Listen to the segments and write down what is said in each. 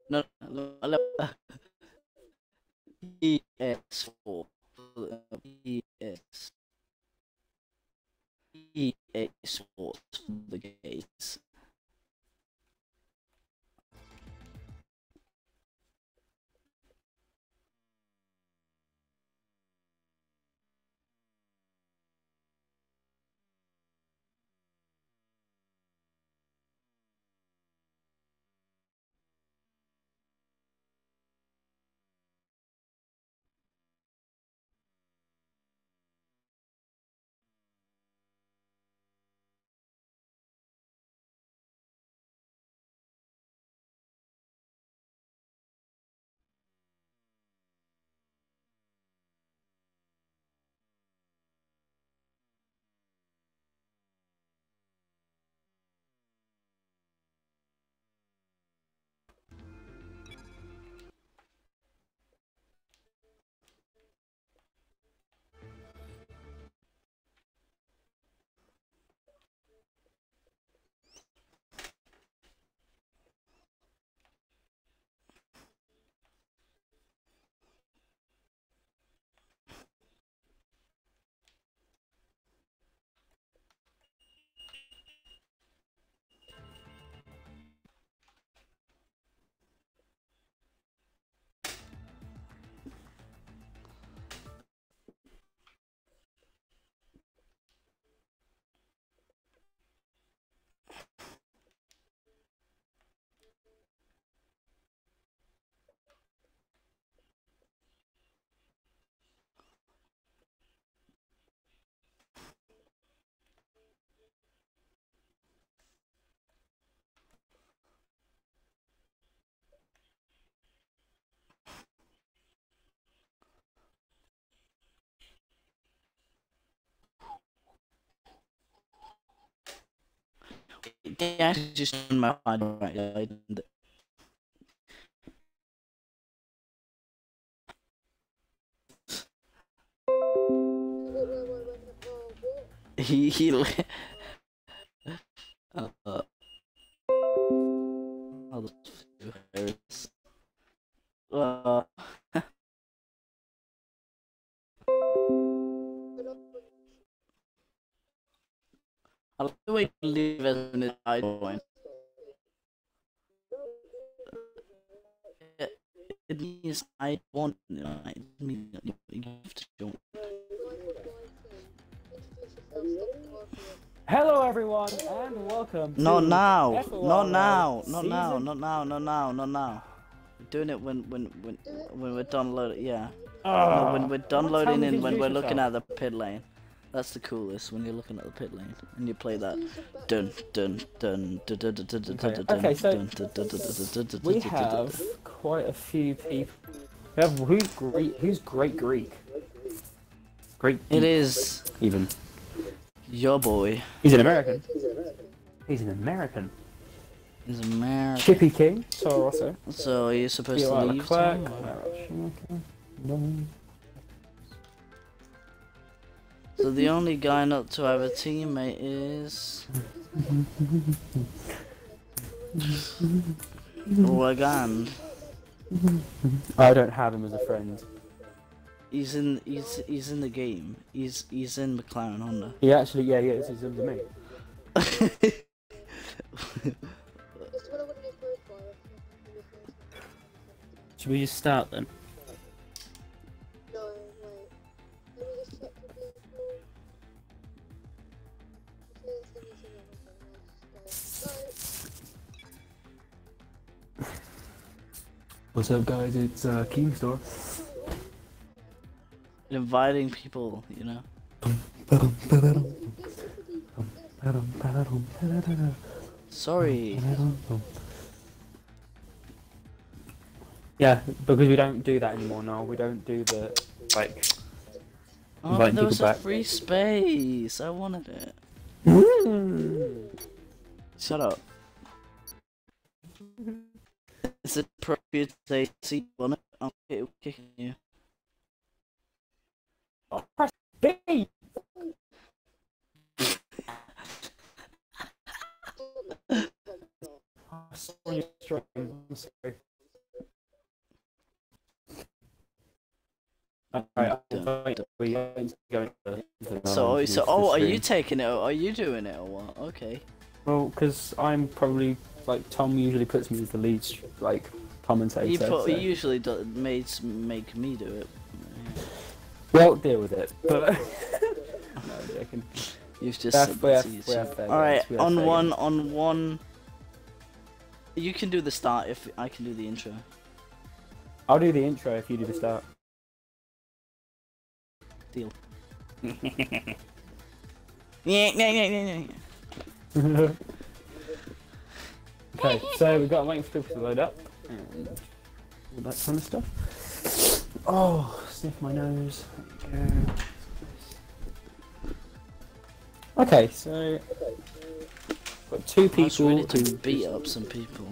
No, ES4. ES. EA Sports for the gays. They actually just turned my phone right. He uh, uh, I like the way you leave as an side point. It means I want, it means you have to join. Hello everyone and welcome Not to now, FORL not now, not season... now, not now, not now, not now. We're doing it when we're downloading, yeah. No, when we're downloading and when we're looking at the pit lane. That's the coolest, when you're looking at the pit lane and you play that dun dun dun dun dun dun dun dun dun dun. Okay, so we have quite a few people. We have who's Great Greek? Great It Geek, is even. your boy. He's an American. He's an American. He's American. Chippy King, so also. So are you supposed to leave? So the only guy not to have a teammate is Wagan. I don't have him as a friend. He's in the game. He's in McLaren Honda. He actually, yeah, he's under me. Should we just start then? No, wait. Let me just check the vehicle. What's up, guys? It's Keemstar. Inviting people, you know. Sorry. Yeah, because we don't do that anymore now. We don't do the, like, Oh, inviting there was people a back. free space. I wanted it. Shut up. Is it appropriate to say seat on it? I'm kicking you. Oh, press B! Sorry, I'm sorry. Alright, So, are you taking it? Or are you doing it or what? Okay. Well, because I'm probably like Tom usually puts me as the lead, like commentator. He usually make me do it. Well, deal with it. But no, I'm joking. You've just said that's easy. Alright, on one. You can do the start if I can do the intro. I'll do the intro if you do the start. Deal. Okay, so we've got waiting for people to load up and all that kind of stuff. Oh, sniff my nose. Okay, so got two people ready to beat up some people.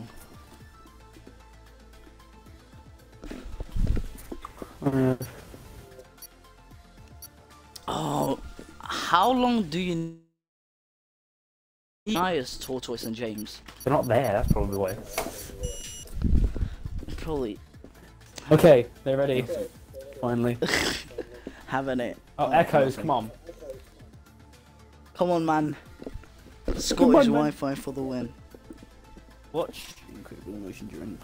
Oh, how long do you need Myers, Tortoise and James? They're not there, that's probably why. Probably. Okay, they're ready. Finally. Having it. Oh, Echoes, come on. Come on, man. Scottish Wi-Fi for the win. Watch incredible emotion during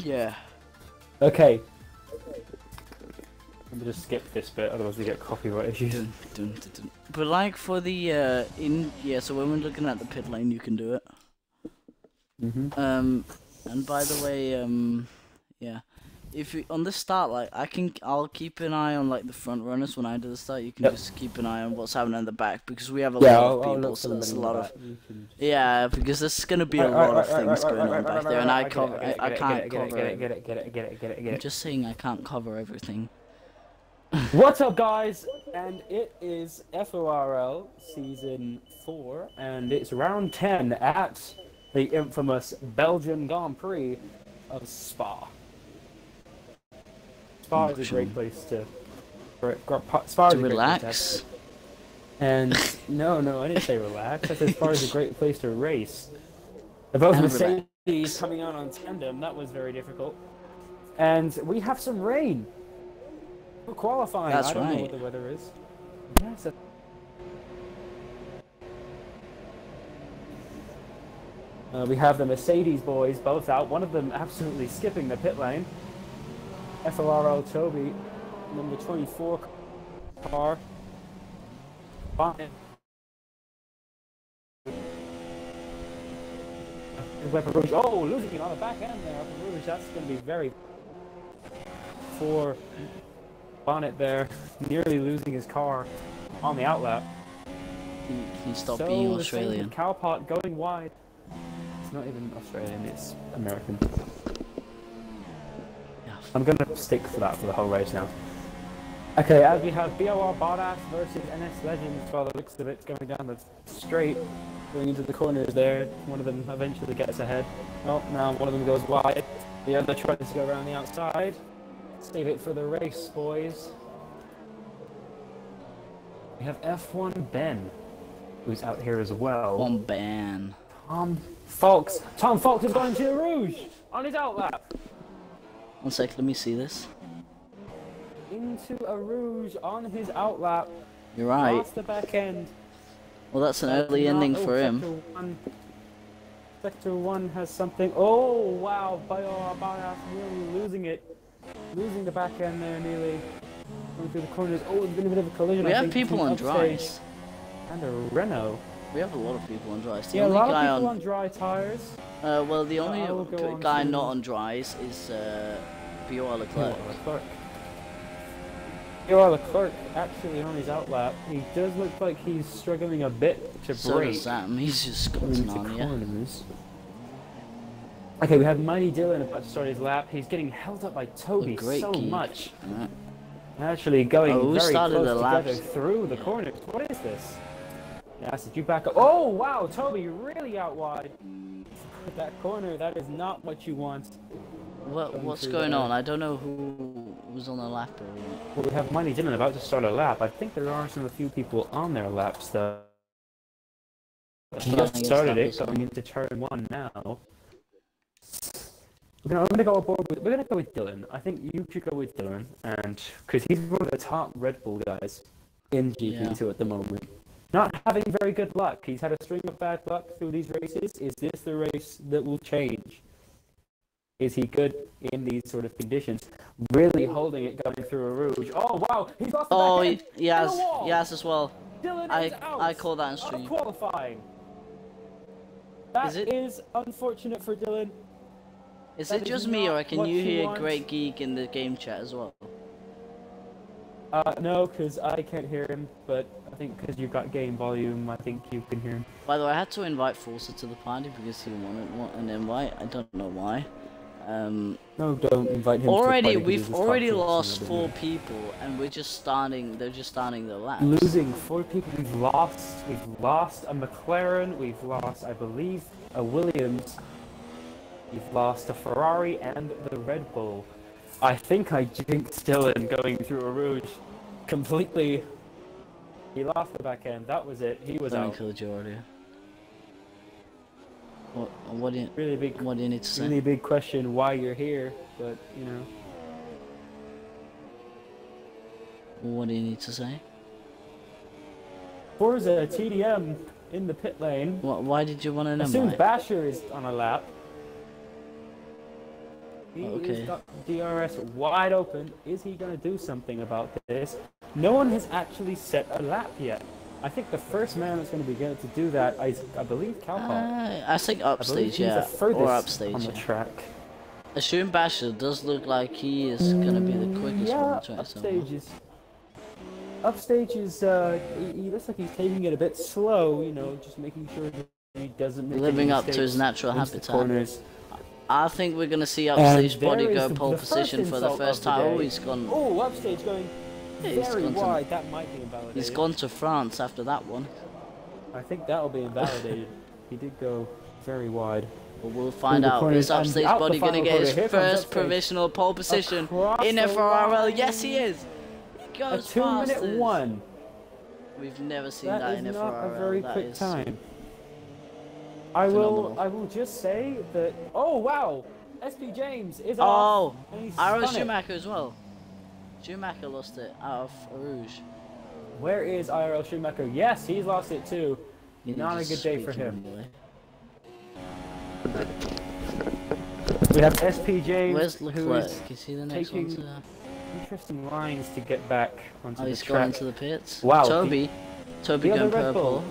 Yeah. Okay. Let me just skip this bit, otherwise we get copyright issues. But like for the so when we're looking at the pit lane, you can do it. And by the way, yeah, if you, on the start, like I'll keep an eye on like the front runners when I do the start. You can just keep an eye on what's happening in the back because we have a lot of people, so there's a lot of because there's gonna be a lot of things going on back there, and I can't cover it. I'm just saying I can't cover everything. What's up, guys? And it is FORL Season 4, and it's round 10 at the infamous Belgian Grand Prix of Spa. Spa is a great place to relax. And no, I didn't say relax. I said Spa is a great place to race. The both Mercedes coming out on tandem, that was very difficult. And we have some rain. We're qualifying. That's I don't know right. what the weather is. Yes. We have the Mercedes boys both out. One of them absolutely skipping the pit lane. FORL Toby, number 24 car. Oh, losing it on the back end there. Rouge, that's going to be very for Bonnet there, nearly losing his car on the outlap. He stopped being Australian. Cowpot going wide. It's not even Australian, it's American. Yeah. I'm gonna stick for that for the whole race now. Okay, as we have BOR Badass versus NS Legends, by the looks of it, going down the straight, going into the corners there. One of them eventually gets ahead. Oh, now one of them goes wide. The other tries to go around the outside. Save it for the race, boys. We have F1 Ben, who's out here as well. One Ben. Tom Fox. Tom Fox has gone into a Rouge on his outlap. 1 sec, let me see this. Into a Rouge on his outlap. You're right. Past the back end. Well, that's an early ending for him. Sector 1 has something. Oh, wow. Badass really losing it. Losing the back end there nearly. Going through the corners. Oh, it's been a bit of a collision. We have people on dries. And a Renault. We have a lot of people on dries. Yeah, a lot of people on dry tires. Well, the only guy not on dries is BOR Leclerc. BOR Leclerc actually on his outlap. He does look like he's struggling a bit to so brake. Does Sam. He's just got on, yeah. Okay, we have Mighty Dylan about to start his lap. He's getting held up by Toby so much. Right. Actually going very close together laps through the corners. What is this? Yes, did you back up? Oh, wow, Toby, really out wide. That corner, that is not what you want. What's going on? I don't know who was on the lap or what. Well, we have Mighty Dylan about to start a lap. I think there are a few people on their laps, though. He just started it, going into turn 1 now. I'm gonna go aboard with. We're gonna go with Dylan. I think you should go with Dylan, and because he's one of the top Red Bull guys in GP2 at the moment. Not having very good luck. He's had a string of bad luck through these races. Is this the race that will change? Is he good in these sort of conditions? Really holding it going through a rouge. Oh wow, he's lost the back end. Yes, as well. Dylan is out. I call that in stream. Qualifying. That is unfortunate for Dylan. Is it just me, or can you hear Great Geek in the game chat as well? No, because I can't hear him, but I think because you've got game volume, I think you can hear him. By the way, I had to invite Forza to the party because he wanted an invite. I don't know why. No, don't invite him. We've already lost 4 people, and we're just starting. They're just starting their laps. Losing 4 people. We've lost a McLaren. We've lost, I believe, a Williams. We've lost a Ferrari and the Red Bull. I think I jinxed Dylan going through a rouge completely. He lost the back end. That was it. He was out. Killed you already. What do you need to say? Really big question why you're here, but you know. What do you need to say? Forza TDM in the pit lane. Why did you want to know? As soon as Basher is on a lap. He's got DRS wide open. Is he going to do something about this? No one has actually set a lap yet. I think the first man that's going to be able to do that, I believe, Calpot. I think upstage, or upstage on the track. Assume Basher does look like he is going to be the quickest one on the track. Upstage is, he looks like he's taking it a bit slow, you know, just making sure that he doesn't make living up to his natural habitat. I think we're going to see Upstage body go pole position for the first time. Oh, he's gone. Oh, Upstage going very wide. That might be invalidated. He's gone to France after that one. I think that'll be invalidated. He did go very wide. But we'll find out. Is Upstage body going to get his first provisional pole position in FORL? Yes, he is. He goes a 2-minute 1. We've never seen that in FORL. That is not a very quick time. I will just say that. Oh wow, SP James is off. Oh, Ira Schumacher as well. Schumacher lost it out of Rouge. Where is IRL Schumacher? Yes, he's lost it too. Not a good day for him. We have SP James, who is taking interesting lines to get back onto the track. He's going to the pits. Wow. Toby going purple.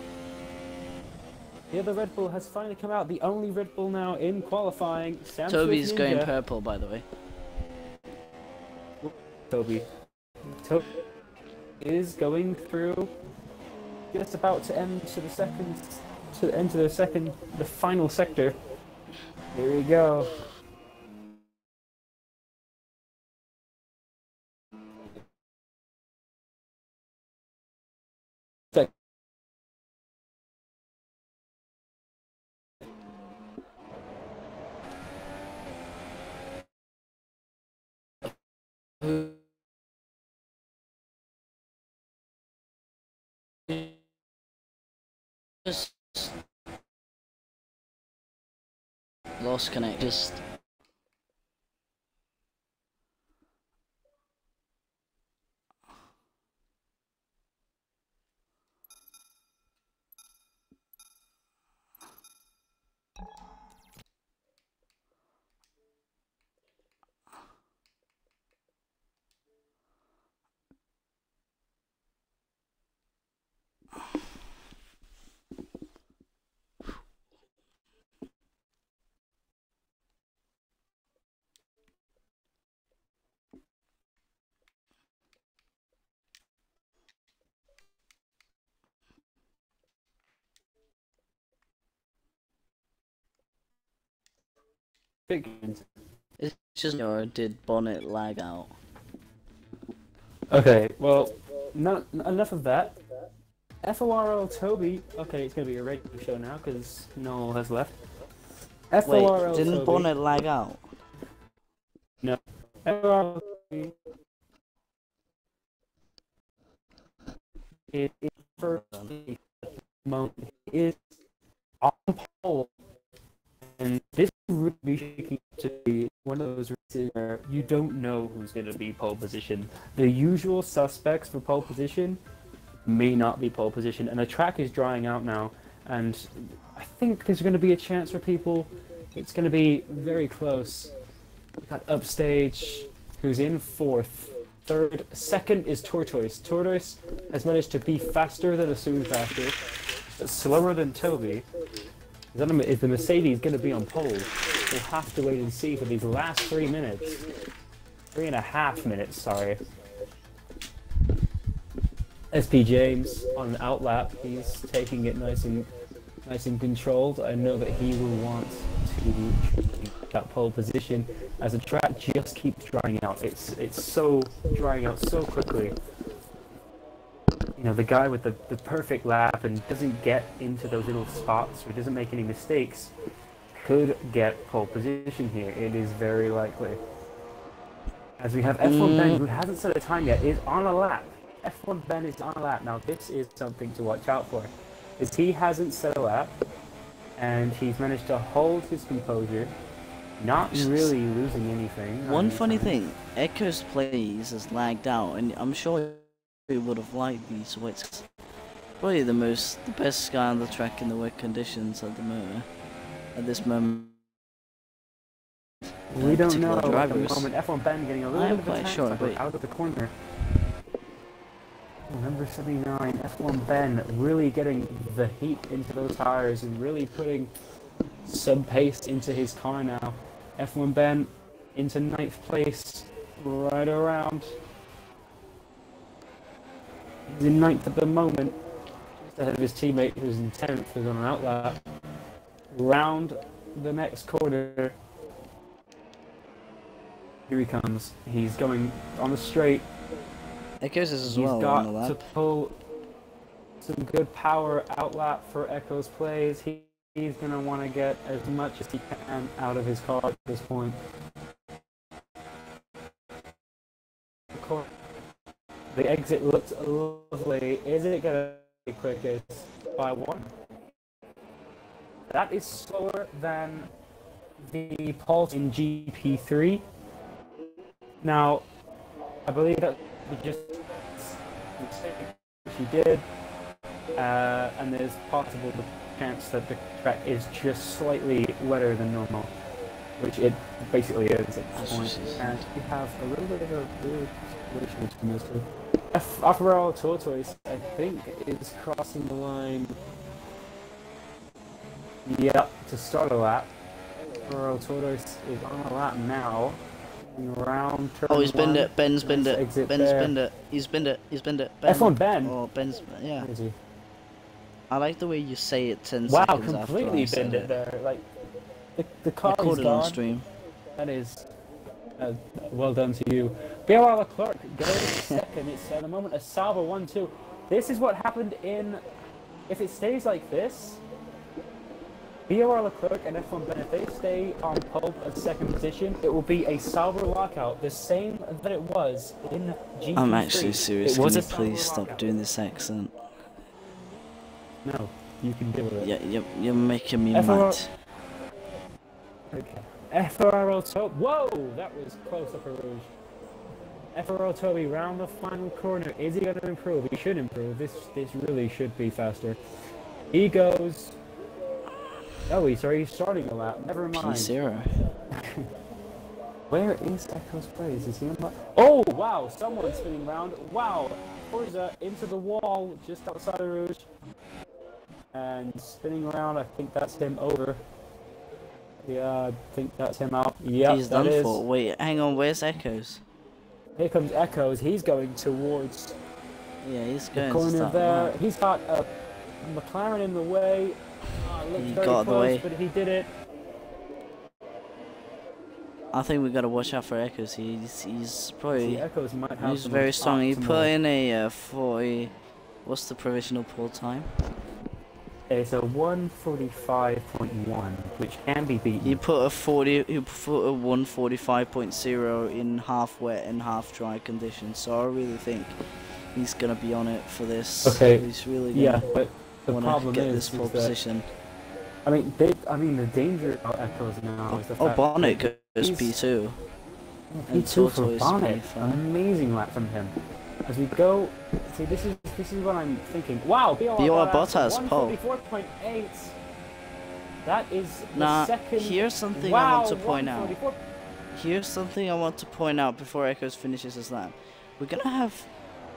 The other Red Bull has finally come out. The only Red Bull now in qualifying. Toby's going purple, by the way. Toby is going through. Just about to end to the final sector. Here we go. Lost connect. It's just, or did Bonnet lag out? Okay, well, not enough of that. FORL Toby. Okay, it's gonna be a radio show now because no one has left. FORL Wait, didn't Toby. Bonnet lag out? No. FORL Toby. It is first moment is on pole, and this would be shaking to be one of those races where you don't know who's going to be pole position. The usual suspects for pole position may not be pole position, and the track is drying out now, and I think there's going to be a chance for people. It's going to be very close. We've got Upstage, who's in 4th. 3rd, 2nd is Tortoise. Tortoise has managed to be faster than a Soon Faster, but slower than Toby. Is the Mercedes going to be on pole? We'll have to wait and see for these last 3 minutes. 3.5 minutes, sorry. SP James on an outlap, he's taking it nice and controlled. I know that he will want to that pole position as the track just keeps drying out. It's so drying out so quickly. You know, the guy with the perfect lap and doesn't get into those little spots or doesn't make any mistakes could get pole position here. It is very likely. As we have F1 Ben, who hasn't set a time yet, is on a lap. F1 Ben is on a lap. Now this is something to watch out for, is he hasn't set a lap and he's managed to hold his composure, not really losing anything. One funny thing, Echo's plays has lagged out, and I'm sure he would have liked these wets. Probably the best guy on the track in the wet conditions at this moment. We don't know at the moment. F1 Ben getting a little bit of a sure, out of the corner. Number 79, F1 Ben really getting the heat into those tires and really putting some pace into his car now. F1 Ben into 9th place, right around. He's in 9th at the moment, just ahead of his teammate who's in 10th, who's on an outlap. Round the next corner. Here he comes. He's going on the straight. Echoes as well. He's got to pull some good power outlap for Echo's plays. He's going to want to get as much as he can out of his car at this point. The exit looks lovely. Is it going to be quickest by 1? That is slower than the pulse in GP3. Now, I believe that we just she did, and there's possible the chance that the track is just slightly wetter than normal, which it basically is at this point. And we have a little bit of a weird situation between those two. FORL Tortoise, I think, is crossing the line. Yep, to start a lap. FORL Tortoise is on a lap now. Around turn he's binned it. Ben's binned it. Ben's binned it. He's binned it. He's binned it. Ben. F1 Ben. Oh, Ben's. Yeah. I like the way you say it 10 wow, seconds after completely I said binned it there. Like the car is gone. on Stream. That is well done to you. BOR Leclerc goes second. It's at the moment a Sauber 1-2. This is what happened in. If it stays like this. BOR Leclerc and F1 Ben, if they stay on pole at second position, it will be a Sauber lockout, the same that it was in GP3. I'm actually serious. Can you please stop doing this accent? No, you can deal with it. Yeah, you're making me mad. Okay. FORL Toby. Whoa, that was close up a Rouge. FORL Toby round the final corner. Is he going to improve? He should improve. This really should be faster. He goes. Oh, he's starting a lap. Never mind. P0. Where is Echo's place? Is he on the... Oh, wow! Someone's spinning round. Wow! Forza into the wall just outside of Rouge. And spinning around, I think that's him over. Yeah, I think that's him out. Yeah, he's done for. Wait, hang on. Where's Echoes? Here comes Echoes. He's going towards... Yeah, he's going the corner to there. Right. He's got a McLaren in the way. He got the way, but he did it. I think we gotta watch out for Echoes. He's probably Echoes might have he's very strong. He put in a 40. What's the provisional pole It's a 1:45.1, which can be beaten. He put a 1:45.0 in half wet and half dry conditions. So I really think he's gonna be on it for this. Okay. He's really yeah, but the problem get is this pole position. I mean, the danger of Echoes now is the fact Bonnet P2. And P2 for Tortoise Bonnet. P5. Amazing lap from him. As we go, see, this is what I'm thinking. Wow, BOR Bottas pole. 144.8. That is the Now, second. here's something I want to point out. Here's something I want to point out before Echoes finishes his lap. We're gonna have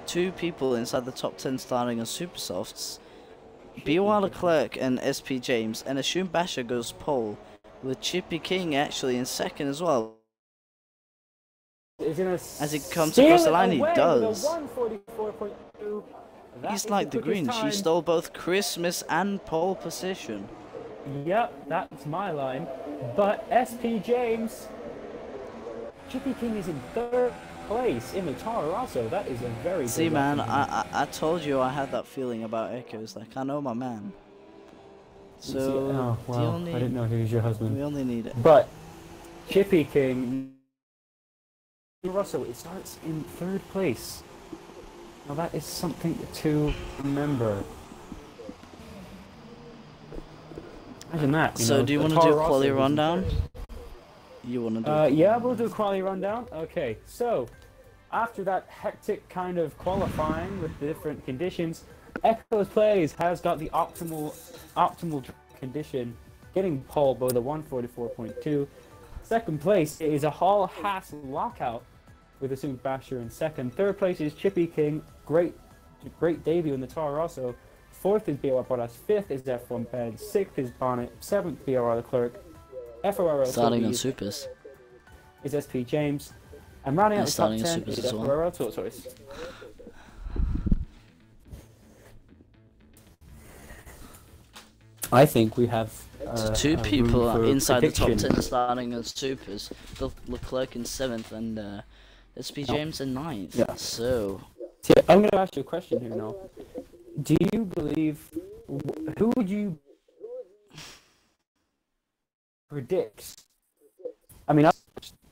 2 people inside the top 10 starting on super softs. BOR Leclerc and SP James, and Ashun Basher goes pole, with Chippy King actually in second as well. As he comes across the line, he does. He's like the Grinch. He stole both Christmas and pole position. Yep, that's my line. But SP James, Chippy King is in 3rd place in the Toro Rosso. That is a very See, good man, record. I told you I had that feeling about Echoes. Like, I know my man. So, oh, wow. I didn't know he was your husband. We only need it. But Chippy King, Russell, it starts in 3rd place. Now that is something to remember. Imagine that. So, do you want to do a quality rundown? You want to do? Yeah, we'll do a quality rundown. Okay, so after that hectic kind of qualifying with the different conditions, Echoes Plays has got the optimal condition, getting pole by the 144.2. Second place is a Hall Haas lockout with a Ashun Basher in second. Third place is Chippy King, great debut in the Toro Rosso. 4th is BOR Bottas, 5th is F1 Ben, 6th is Bonnet, 7th BOR Leclerc, FORL Starting on supers. Is SP James, and rounding out the top 10 is well. FORL Tortoise. I think we have 2 people inside prediction. the top 10 starting as supers. Leclerc in 7th and SP James in 9th. Yeah. So, I'm going to ask you a question here now. Do you believe, who would you predict? I mean,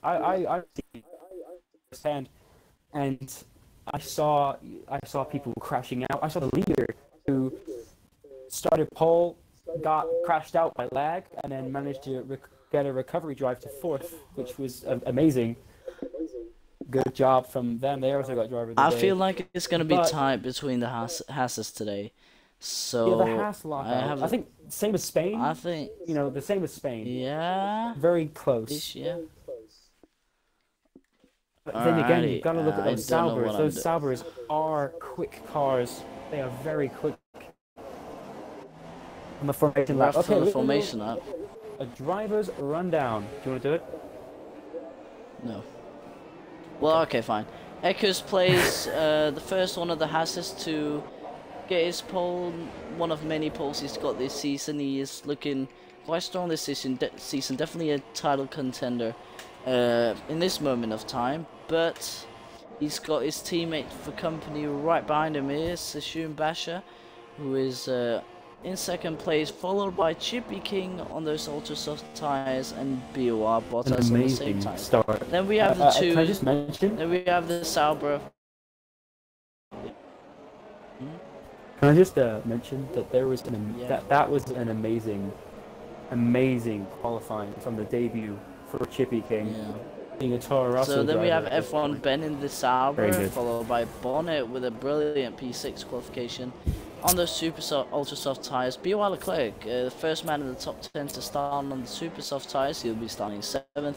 I see firsthand, and I saw people crashing out. I saw the leader who started pole, got crashed out by lag, and then managed to get a recovery drive to 4th, which was amazing. Good job from them. They also got driver of the day. I feel like it's going to be tight between the Hasses today. So, yeah, the Haas lockout. I think same as Spain. I think, the same as Spain. Yeah. Very close. Yeah. But then again, you've got to look at I those don't know Saubers. what Those Saubers are quick cars. They are very quick. On the formation lap. Okay, the formation lap. A driver's rundown. Do you want to do it? No. Well, okay, fine. Echoes plays the first one of the Hasses to get his pole. One of many poles he's got this season. He is looking quite strong this season. Definitely a title contender in this moment of time. But he's got his teammate for company right behind him. Here is Ashun Basher, who is in second place, followed by Chippy King on those ultra soft tires and BOR Bottas on the same time. Start. Then we have the 2. Can I just mention? Then we have the Sauber. Can I just mention that there was that was an amazing qualifying from the debut for Chippy King. Yeah. Being a Toro Rosso So then we have driver. F1 Ben in the Sauber, followed by Bonnet with a brilliant P6 qualification on those ultra soft tires. BOR Leclerc, the first man in the top 10 to start on the super soft tires. He'll be starting 7th.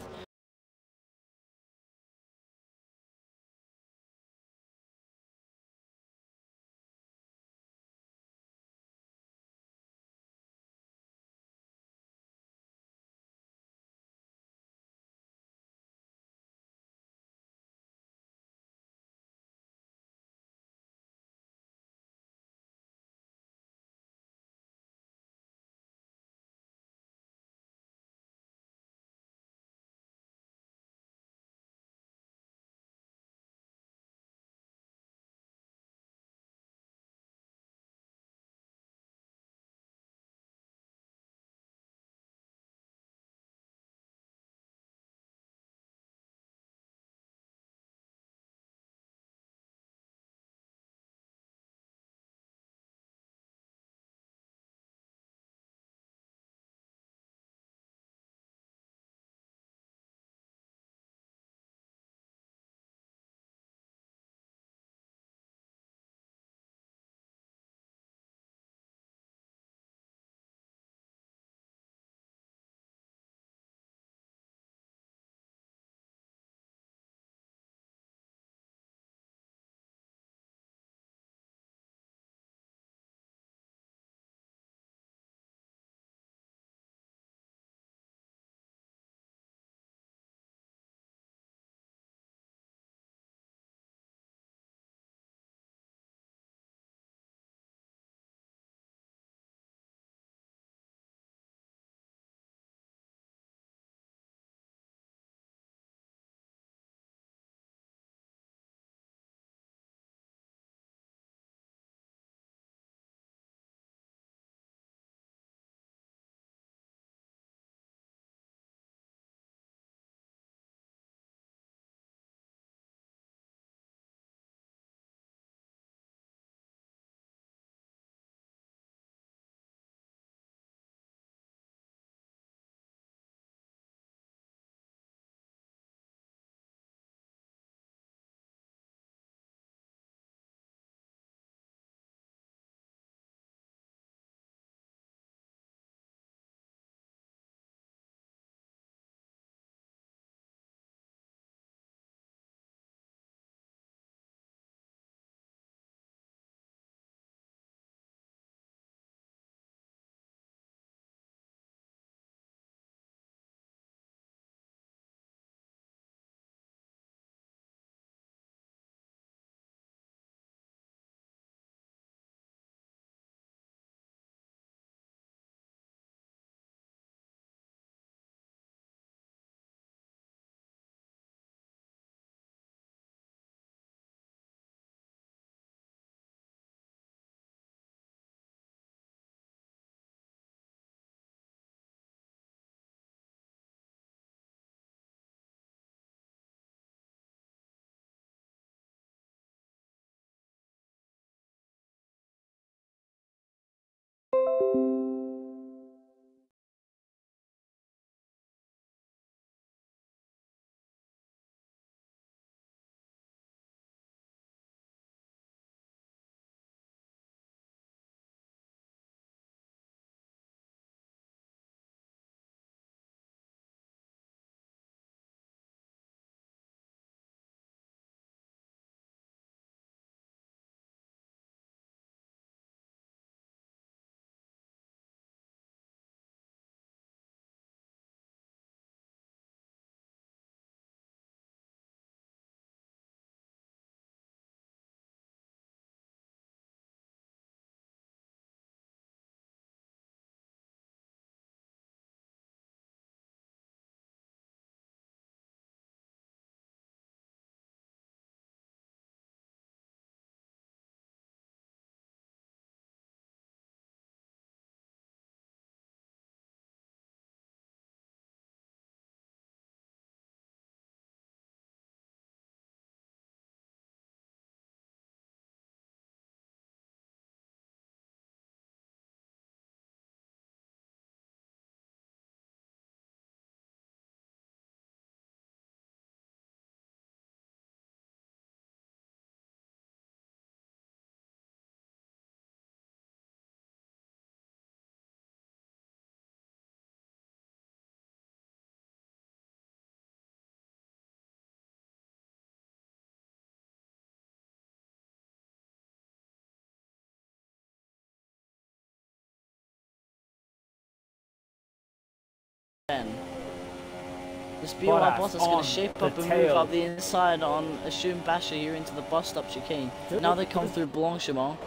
This BOR Bottas is going on to shape the up and move tail. up the inside on Assume Basher here into the bus stop chicane. Now they come through Blanchimont.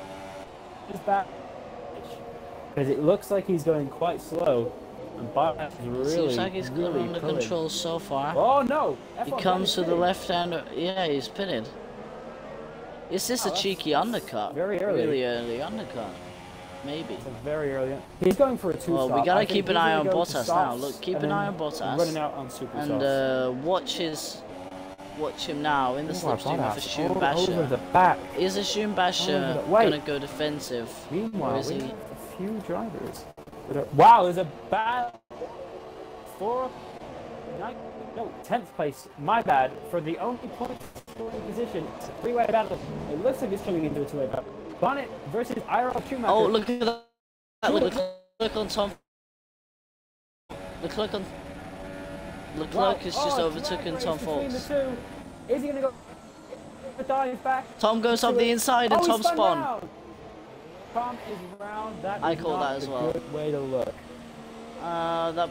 His back. Because it looks like he's going quite slow. And Bottas is really, Seems like he's got really under pulling. control so far. Oh no! He comes to the left hand. Yeah, he's pitted. Is this a cheeky undercut? very early. Really early undercut. Maybe. It's a very early. He's going for a two-stop. Well, we gotta I think keep an he's eye gonna on go to Bottas now. softs Look, keep and an eye then on Bottas. running out on super And softs. watch him now in the slipstream of Assume over Basher. the back. Is Assume Basher Wait. gonna go defensive? Meanwhile, or is we he? have a few drivers. Wow, there's a bad 10th place. My bad for the only point scoring position. It's a three-way battle. It looks like it's coming into a two-way battle. Bonnet versus IRL Schumacher. Oh, look at that! Look on Tom. Leclerc has just overtaken Tom Fox. Is he gonna go dive back? Tom goes up the inside and Tom spun. Tom is round. That I is call not that as a well. Good way to look. That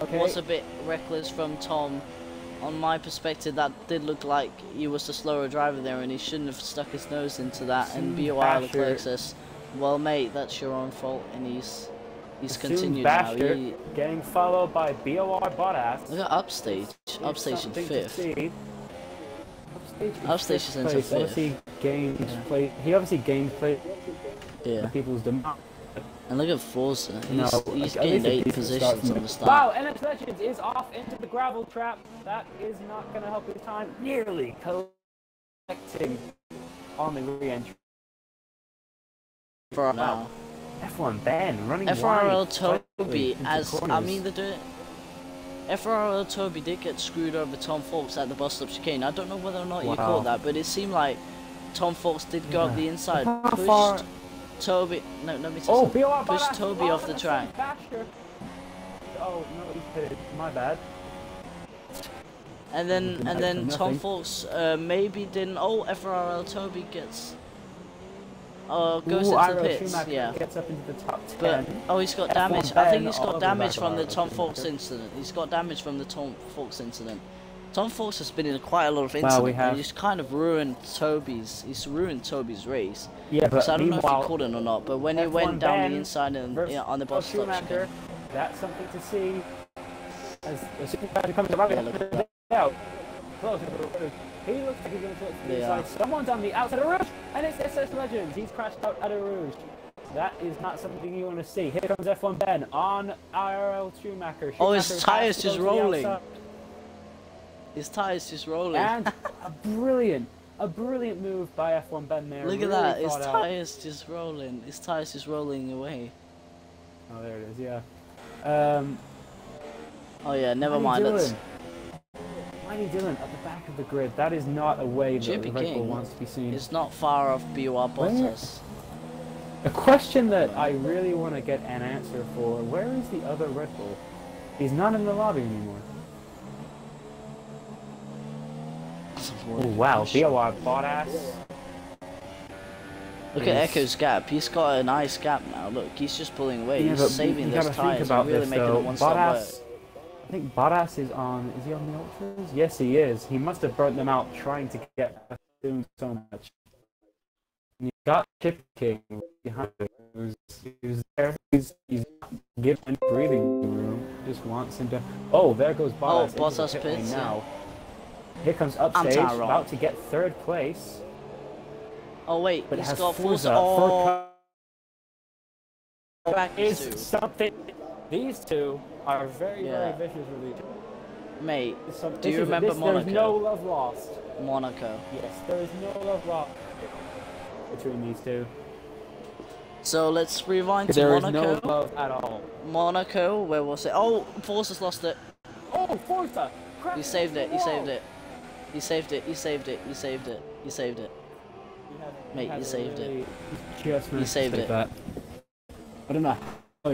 Okay. was a bit reckless from Tom. On my perspective, that did look like he was the slower driver there, and he shouldn't have stuck his nose into that. And BOR Leclerc says, "Well, mate, that's your own fault," and he's continued now. Getting followed by BOR Bottas. Look at Upstage. Upstage in fifth. Upstage is into fifth. Obviously gained play. He obviously gained play. Yeah. People's demand. And look at Forza. He's At gained least 8 positions on the start. Wow, NS Legends is off into the gravel trap. That is not going to help his time. Nearly collecting on the re-entry. For now. F1 Ben running FRL wide, Toby, into corners. FRL Toby did get screwed over Tom Fawkes at the bus stop chicane. I don't know whether or not you caught that, but it seemed like Tom Fawkes did go up the inside, pushed Toby. No, let me tell you. Pushed Toby off the track. Oh no, he's pitted. My bad. And then Tom Fawkes maybe didn't. Oh, FRL Toby gets. Goes into the pits. Yeah. Gets up into the top 10. But he's got damage. I think he's got damage from the Tom Fawkes incident. He's got damage from the Tom Fawkes incident. Tom Fawkes has been in quite a lot of incidents. And he's kind of ruined Toby's. He's ruined Toby's race. Yeah, but so I don't know if he caught it or not. But when he went down the inside and on the bus stop, that's something to see. As Superman comes around, out close to the road. He looks like he's going to touch the inside. Someone's on the outside of Rouge, and it's SS Legends. He's crashed out at a Rouge. That is not something you want to see. Here comes F1 Ben on IRL Schumacher. Oh, his tyres just rolling. His tyres just rolling. And a brilliant move by F1 Ben there. Look at that. His tyres just rolling. His tyres just rolling away. Oh, there it is. Yeah. Oh yeah. Never mind. That's. Mighty Dylan at the back of the grid. That is not a way that GP Red Bull wants to be seen. It's not far off BOR Bottas. A question that I really want to get an answer for: where is the other Red Bull? He's not in the lobby anymore. Oh wow, BOR Bottas. Look at Echo's gap. He's got a nice gap now. Look, he's just pulling away. Yeah, he's saving those tyres and really making it one-stop work. I think Bottas is on. Is he on the ultras? Yes, he is. He must have burnt them out trying to get doing so much. And you got Chip King behind him. Who's there? He's given breathing room. Just wants him to. Oh, there goes Bottas. Oh, Bottas pits now. Here comes Upstage, about to get 3rd place. Oh wait, but he's has got Forza. Back is something. These two are very vicious with each other. Mate, do you remember Monaco? There's no love lost. Monaco. Yes, there is no love lost between these two. So let's rewind to there Monaco. There is no love at all. Monaco, where was it? Oh, Forza's lost it. Oh, Forza! He saved it, he saved it. He saved it, he saved it, he saved it, he saved it. Mate, he saved it. He saved it. I don't know.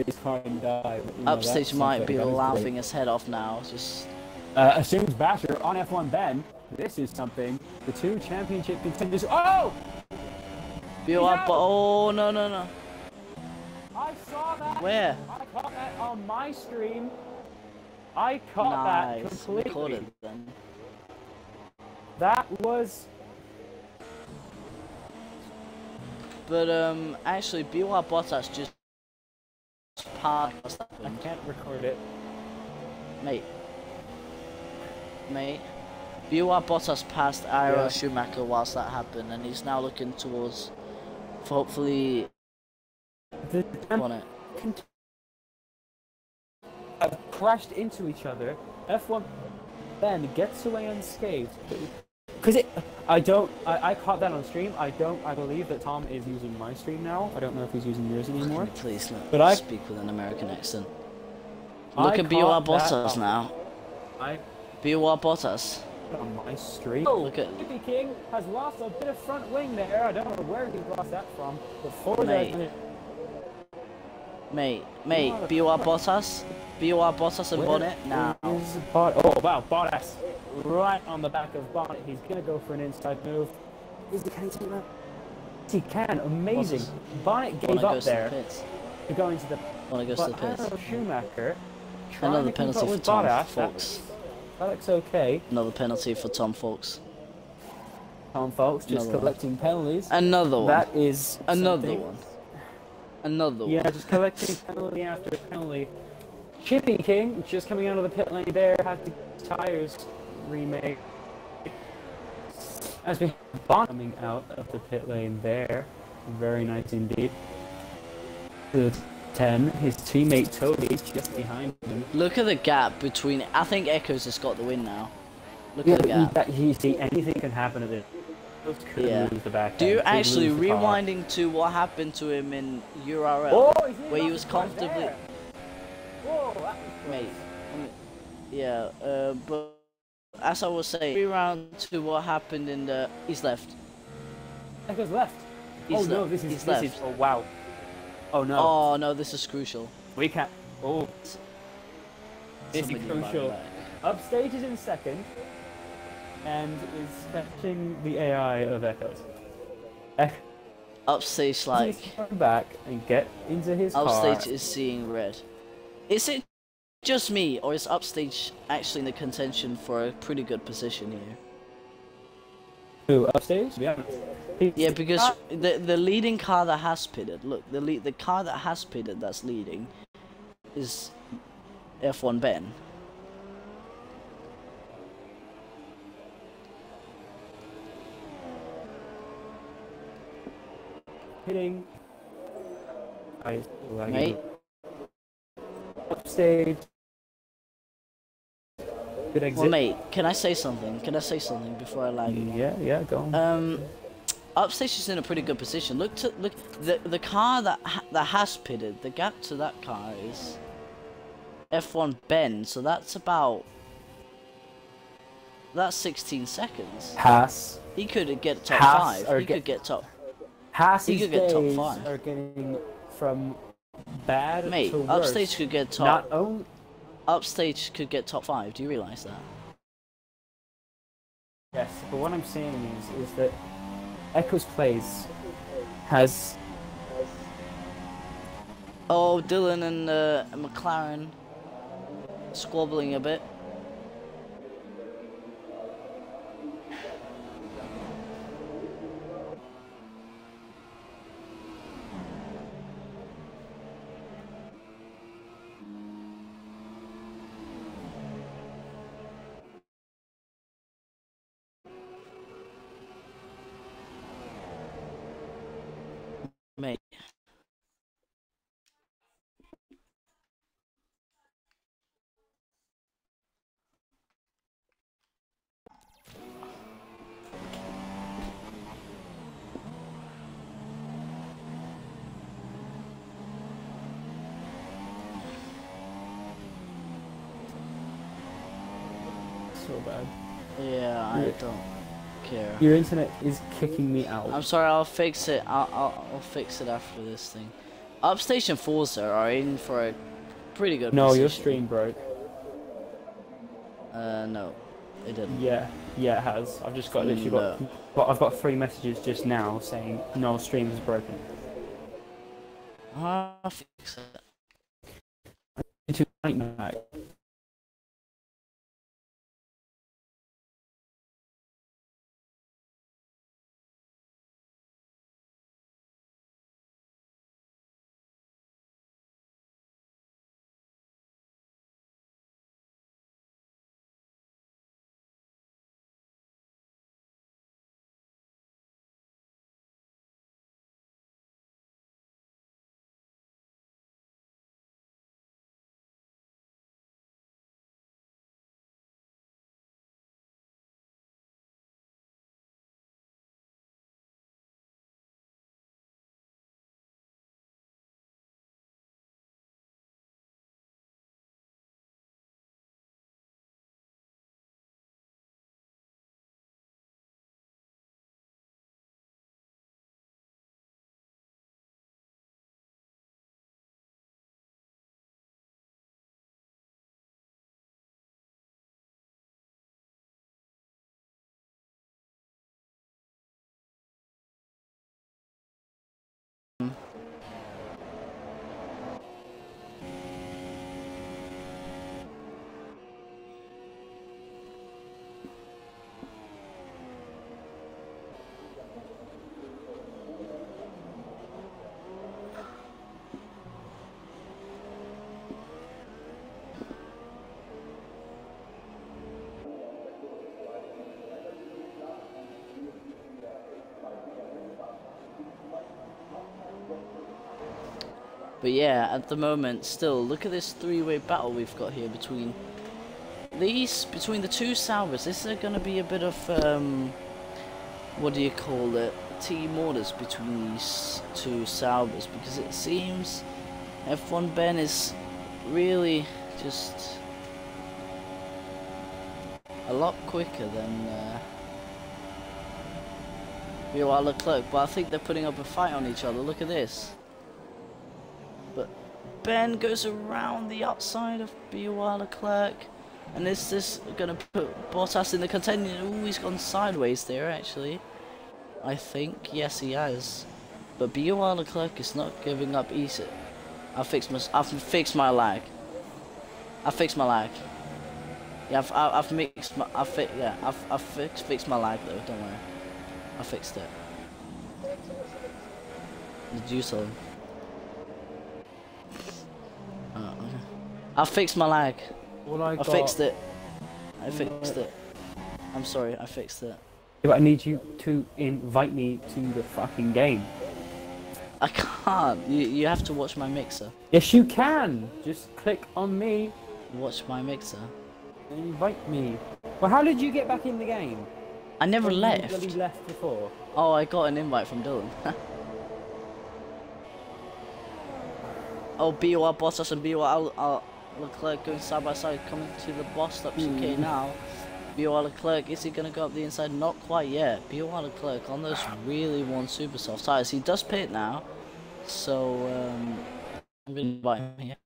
He's trying to die. Upstage might be laughing his head off now. Just assumes Basher on F1 Ben. This is something. The 2 championship contenders. Oh! Oh no. I saw that. Where? I caught that on my stream. I caught that Nice. completely. Record it then. That was... But actually, BY Bottas just passed. What's I happened? can't record it. Mate. BY Bottas passed Ira Schumacher whilst that happened, and he's now looking towards, hopefully, on it. Crashed into each other. F1 then gets away unscathed. Because I caught that on stream. I believe that Tom is using my stream now. I don't know if he's using yours anymore. Please But I speak with an American accent. Look at BY Bottas now. BY Bottas. On my stream. Oh, look at GP King has lost a bit of front wing there. I don't know where he lost that from. Before Mate, BY Bottas and Bonnet now. Oh wow, Bottas right on the back of Bonnet. He's gonna go for an inside move. Can he take that? He can. Amazing. Bonnet gave up there to go into the. Bonnet goes to the pits. Schumacher. Another penalty for Tom Fox. That looks okay. Another penalty for Tom Fox. Tom Fox just collecting penalties. Another one. That is another one. Another one. Yeah, just collecting penalty after penalty. Chippy King just coming out of the pit lane there, had the tires remade. As we have coming out of the pit lane there. Very nice indeed. The 10, his teammate Toby just behind him. Look at the gap between. I think Echo's has got the win now. Look at the gap. You see, anything can happen at this. Yeah. Do you actually rewinding to what happened to him in URL, where he was comfortably. Whoa, that was mate. Yeah. But as I was saying, rewind to what happened in the. He's left. Echo's left. No, this is. Oh wow. Oh no. Oh no, this is crucial. We can't. Oh. This is crucial. Upstage is in second. And is fetching the AI of Echoes. Upstage like. Come back and get into his car. Upstage is seeing red. Is it just me, or is Upstage actually in the contention for a pretty good position here? Who, Upstage? Yeah, because the leading car that has pitted, look, the car that has pitted that's leading is F1 Ben. Hitting. Mate. Upstage. Good exit. Well, mate, can I say something? Can I say something before I lag you? Yeah, go on. Upstage is in a pretty good position. Look the car that has pitted. The gap to that car is F1 Ben. So that's 16 seconds. Haas. He could get top 5. He could get top. Haas's could get top days 5. Are getting from bad Mate, to worse. Upstage could get top. Not only Upstage could get top 5. Do you realise that? yes, but what I'm saying is that Echo's Place has. Oh, Dylan and McLaren squabbling a bit. Mate. So bad. Yeah, I don't care. Your internet is kicking me out. I'm sorry, I'll fix it. I'll fix it after this thing. Upstage and Forza are in for a pretty good position. Your stream broke. No, it didn't. Yeah, it has. I've just got literally I've got 3 messages just now saying no, stream is broken. I'll fix it. Into night night. But yeah, at the moment, still, look at this three-way battle we've got here between the two Saubers. This is going to be a bit of, what do you call it, team orders between these two Saubers, because it seems F1 Ben is really just a lot quicker than Leclerc, but I think they're putting up a fight on each other. Look at this. But Ben goes around the outside of Leclerc, and is this gonna put Bottas in the contention? Ooh, he's gone sideways there actually. I think, yes he has. But Leclerc is not giving up easy. I've fixed my lag. Yeah, I've fixed my lag though, don't worry. I fixed it. Did you saw him? Oh, okay. I fixed my lag. I fixed it. I fixed it. I'm sorry, I fixed it. Yeah, but I need you to invite me to the fucking game. I can't. You have to watch my mixer. Yes, you can. Just click on me. Watch my mixer. And invite me. Well, how did you get back in the game? I never left. You left before. Oh, I got an invite from Dylan. Oh, BOR Bottas and BOR Leclerc going side by side, coming to the boss stop chicane now. BOR Leclerc, is he going to go up the inside? Not quite yet. BOR Leclerc on those really one super soft tires. He does pit now, so I'm going to invite him here.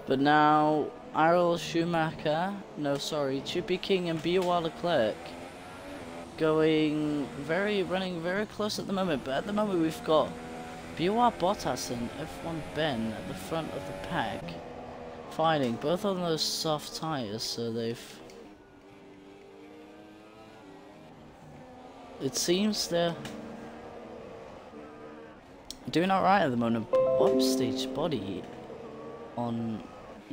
But now, Chippy King and BOR Leclerc running very close at the moment. But at the moment we've got BOR Bottas and F1 Ben at the front of the pack, fighting both on those soft tires. So it seems they're doing alright at the moment. Upstage body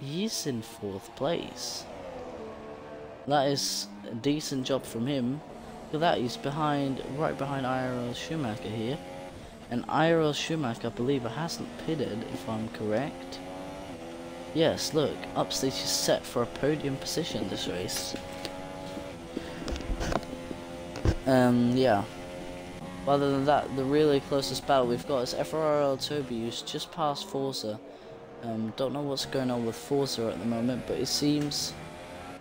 he's in 4th place. That is a decent job from him. Look at that, he's right behind IRL Schumacher here. And IRL Schumacher, I believe, hasn't pitted, if I'm correct. Yes, look, Upstage is set for a podium position this race. Yeah. Other than that, the really closest battle we've got is FORL Toby, who's just past Forza. Don't know what's going on with Forza at the moment, but it seems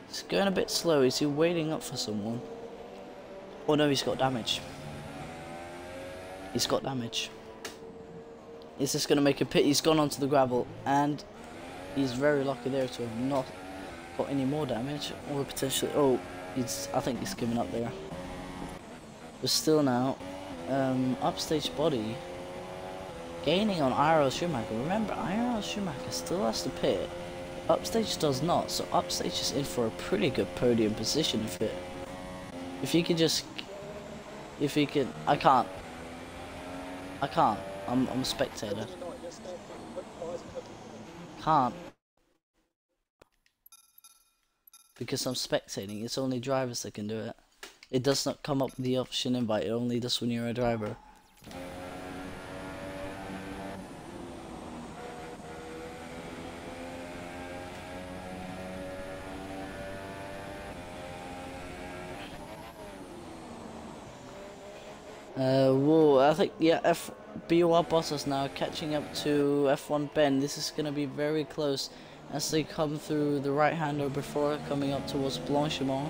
it's going a bit slow. Is he waiting up for someone? Oh no, he's got damage. He's got damage. Is this going to make a pit? He's gone onto the gravel, and he's very lucky there to have not got any more damage, or potentially. Oh, I think he's given up there. But still now, Upstage body gaining on IRL Schumacher. Remember, IRL Schumacher still has to pit. Upstage does not, so Upstage is in for a pretty good podium position if he can. I can't. I'm a spectator. Can't. Because I'm spectating. It's only drivers that can do it. It does not come up with the option invite. It only does when you're a driver. Whoa, I think, yeah, BOR Bottas now catching up to F1 Ben. This is going to be very close as they come through the right-hander before coming up towards Blanchimont.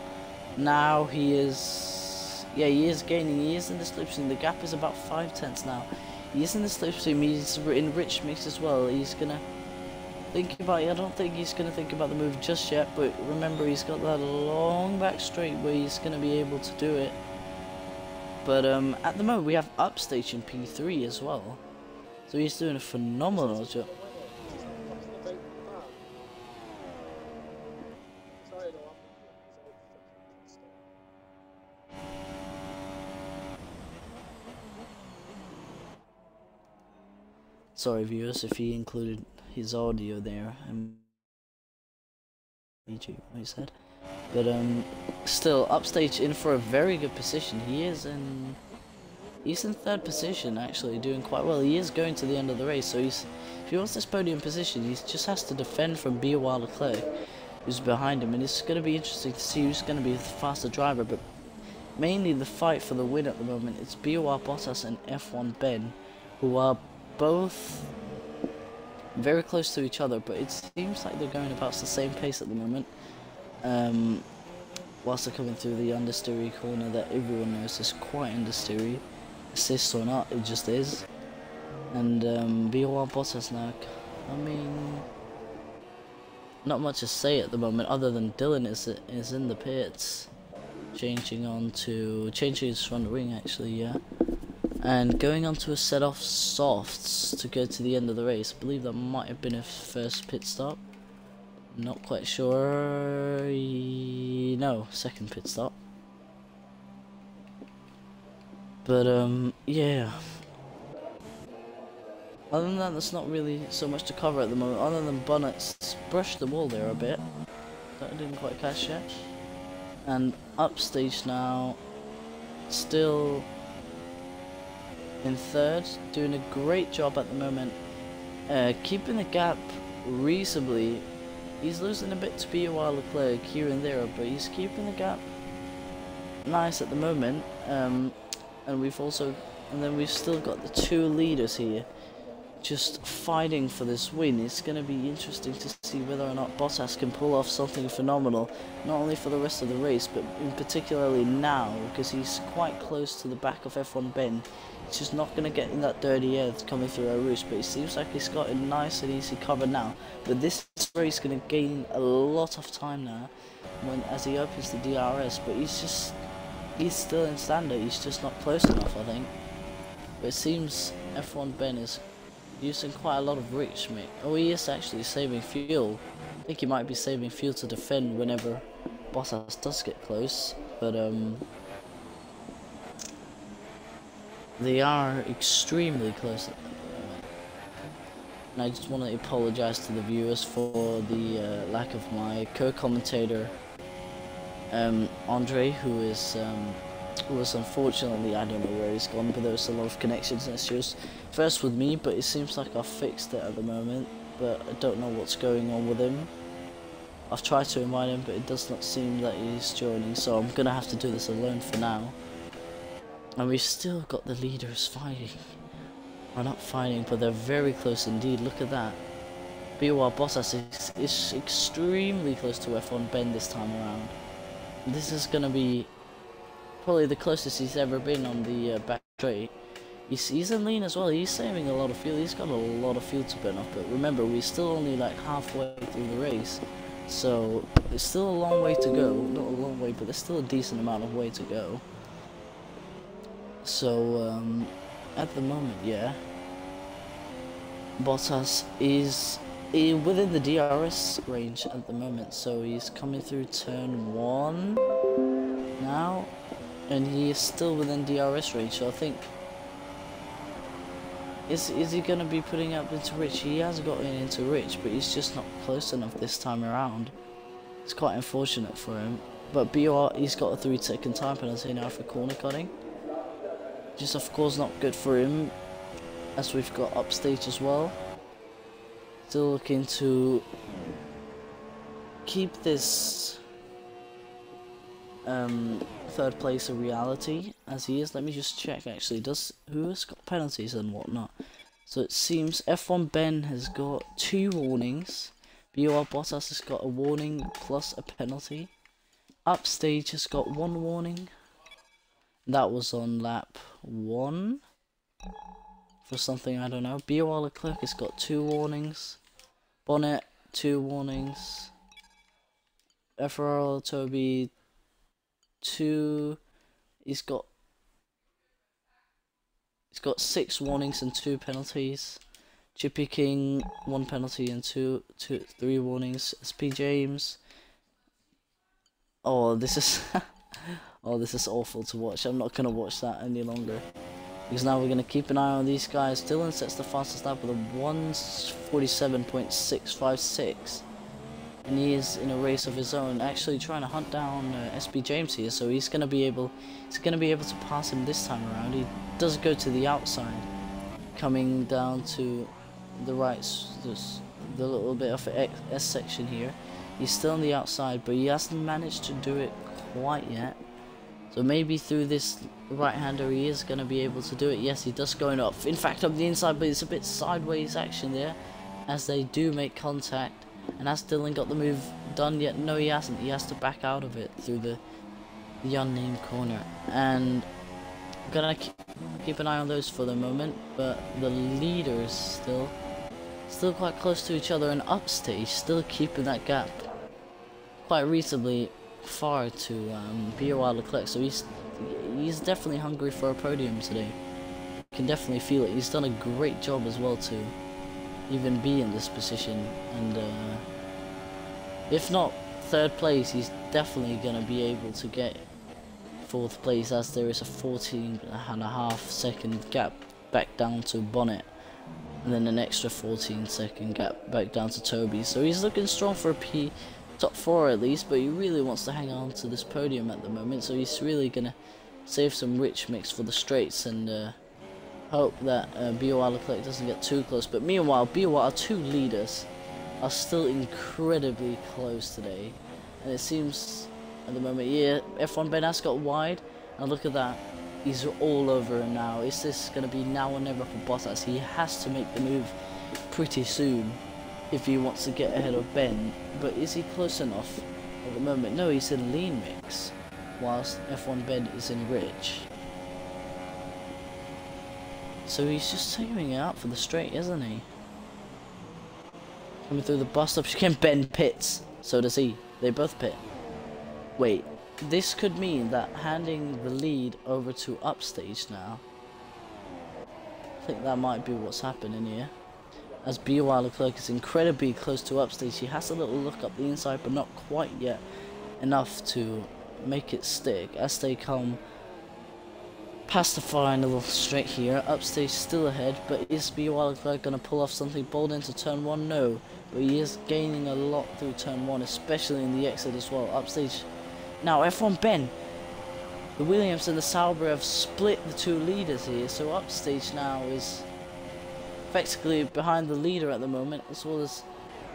Now he is Yeah, he is gaining. He is in the slipstream. The gap is about 5 tenths now. He is in the slipstream. He's in rich mix as well. He's gonna think about it. I don't think he's gonna think about the move just yet. But remember, he's got that long back straight where he's gonna be able to do it. But at the moment we have Upstage in P3 as well. So he's doing a phenomenal job. Sorry viewers if he included his audio there and YouTube, what he said. But still, Upstage in for a very good position. He's in 3rd position actually, doing quite well. He is going to the end of the race, so if he wants this podium position, he just has to defend from BOR Leclerc, who's behind him, and it's going to be interesting to see who's going to be the faster driver. But mainly the fight for the win at the moment, it's BOR Bottas and F1 Ben, who are both very close to each other, but it seems like they're going about the same pace at the moment. Whilst they're coming through the understeery corner that everyone knows is quite understeery, assist or not, it just is. And BOR Bottas now, I mean, not much to say at the moment other than Dylan is in the pits, changing his front wing actually, yeah. And going on to a set of softs to go to the end of the race. I believe that might have been a first pit stop. Not quite sure. No, second pit stop. But yeah. Other than that, there's not really so much to cover at the moment. Other than Bonnet's brushed the wall there a bit. That I didn't quite catch yet. And Upstage now, still in 3rd, doing a great job at the moment, keeping the gap reasonably. He's losing a bit to BOR Leclerc here and there, but he's keeping the gap nice at the moment. And we've still got the 2 leaders here, just fighting for this win. It's going to be interesting to see whether or not Bottas can pull off something phenomenal, not only for the rest of the race, but in particularly now, because he's quite close to the back of F1 Ben. He's just not going to get in that dirty air coming through our roost, but it seems like he's got a nice and easy cover now. But this race is going to gain a lot of time now as he opens the DRS, but he's still in standard. He's just not close enough, I think. But it seems F1 Ben is using quite a lot of rich mix. Oh, he is actually saving fuel. I think he might be saving fuel to defend whenever Bottas does get close, but they are extremely close at the moment. And I just want to apologise to the viewers for the lack of my co-commentator Andre, who was unfortunately, I don't know where he's gone, but there was a lot of connections issues. First with me, but it seems like I've fixed it at the moment, but I don't know what's going on with him. I've tried to invite him, but it does not seem that he's joining, so I'm gonna have to do this alone for now. And we've still got the leaders fighting. Or not fighting, but they're very close indeed. Look at that. BOR Bottas is extremely close to F1 Ben this time around. This is gonna be probably the closest he's ever been on the back straight. He's in lean as well. He's saving a lot of fuel. He's got a lot of fuel to burn off. But remember, we're still only like halfway through the race, so there's still a long way to go. Not a long way, but there's still a decent amount of way to go. So at the moment, yeah, Bottas is within the DRS range at the moment. So he's coming through turn 1 now, and he is still within DRS range. So I think, is he going to be putting up into Rich? He has gotten into Rich, but he's just not close enough this time around. It's quite unfortunate for him. But BOR, he's got a 3-second time penalty now for corner cutting. Just of course not good for him, as we've got Upstage as well. Still looking to keep this 3rd place a reality as he is. Let me just check actually, who has got penalties and whatnot. So it seems F1 Ben has got 2 warnings, BOR Bottas has got a warning plus a penalty, Upstage has got 1 warning, That was on lap 1 for something I don't know. BOR Leclerc has got 2 warnings. Bonnet 2 warnings. FORL Toby 2. He's got 6 warnings and 2 penalties. Chippy King 1 penalty and 3 warnings. SP James. Oh, this is oh, this is awful to watch. I'm not gonna watch that any longer because now we're gonna keep an eye on these guys. Dylan sets the fastest lap with a 1:47.656, and he is in a race of his own, actually trying to hunt down SP James here. So he's gonna be able to pass him this time around. He does go to the outside, coming down to the right, just the little bit of S section here. He's still on the outside, but he hasn't managed to do it quite yet. So maybe through this right-hander he is going to be able to do it. Yes, he does going up. In fact, up the inside, but it's a bit sideways action there as they do make contact. And has Dylan got the move done yet? No, he hasn't. He has to back out of it through the unnamed corner. And I'm going to keep an eye on those for the moment. But the leaders still quite close to each other, and Upstage still keeping that gap quite reasonably far to BOR Leclerc. So he's definitely hungry for a podium today. Can definitely feel it. He's done a great job as well to even be in this position, and if not 3rd place, he's definitely gonna be able to get 4th place, as there is a 14.5 second gap back down to Bonnet, and then an extra 14-second gap back down to Toby. So he's looking strong for a top 4 at least, but he really wants to hang on to this podium at the moment. So he's really gonna save some rich mix for the straights and hope that BOR Leclerc doesn't get too close. But meanwhile, BOR, our 2 leaders, are still incredibly close today, and it seems at the moment, yeah, F1 Ben has got wide, and look at that. He's all over him now. Is this going to be now or never for Bottas? He has to make the move pretty soon if he wants to get ahead of Ben. But is he close enough at the moment? No, he's in lean mix, whilst F1 Ben is in rich. So he's just saving it out for the straight, isn't he? Coming through the bus stop, Ben pits. So does he. They both pit. Wait. This could mean that handing the lead over to Upstage now. I think that might be what's happening here. As BOR Leclerc is incredibly close to Upstage, he has a little look up the inside, but not quite yet enough to make it stick. As they come past the final straight here, Upstage still ahead, but is BOR Leclerc going to pull off something bold into turn 1? No, but he is gaining a lot through turn 1, especially in the exit as well. Upstage. Now F1 Ben, the Williams and the Sauber have split the 2 leaders here, so Upstage now is effectively behind the leader at the moment, as well as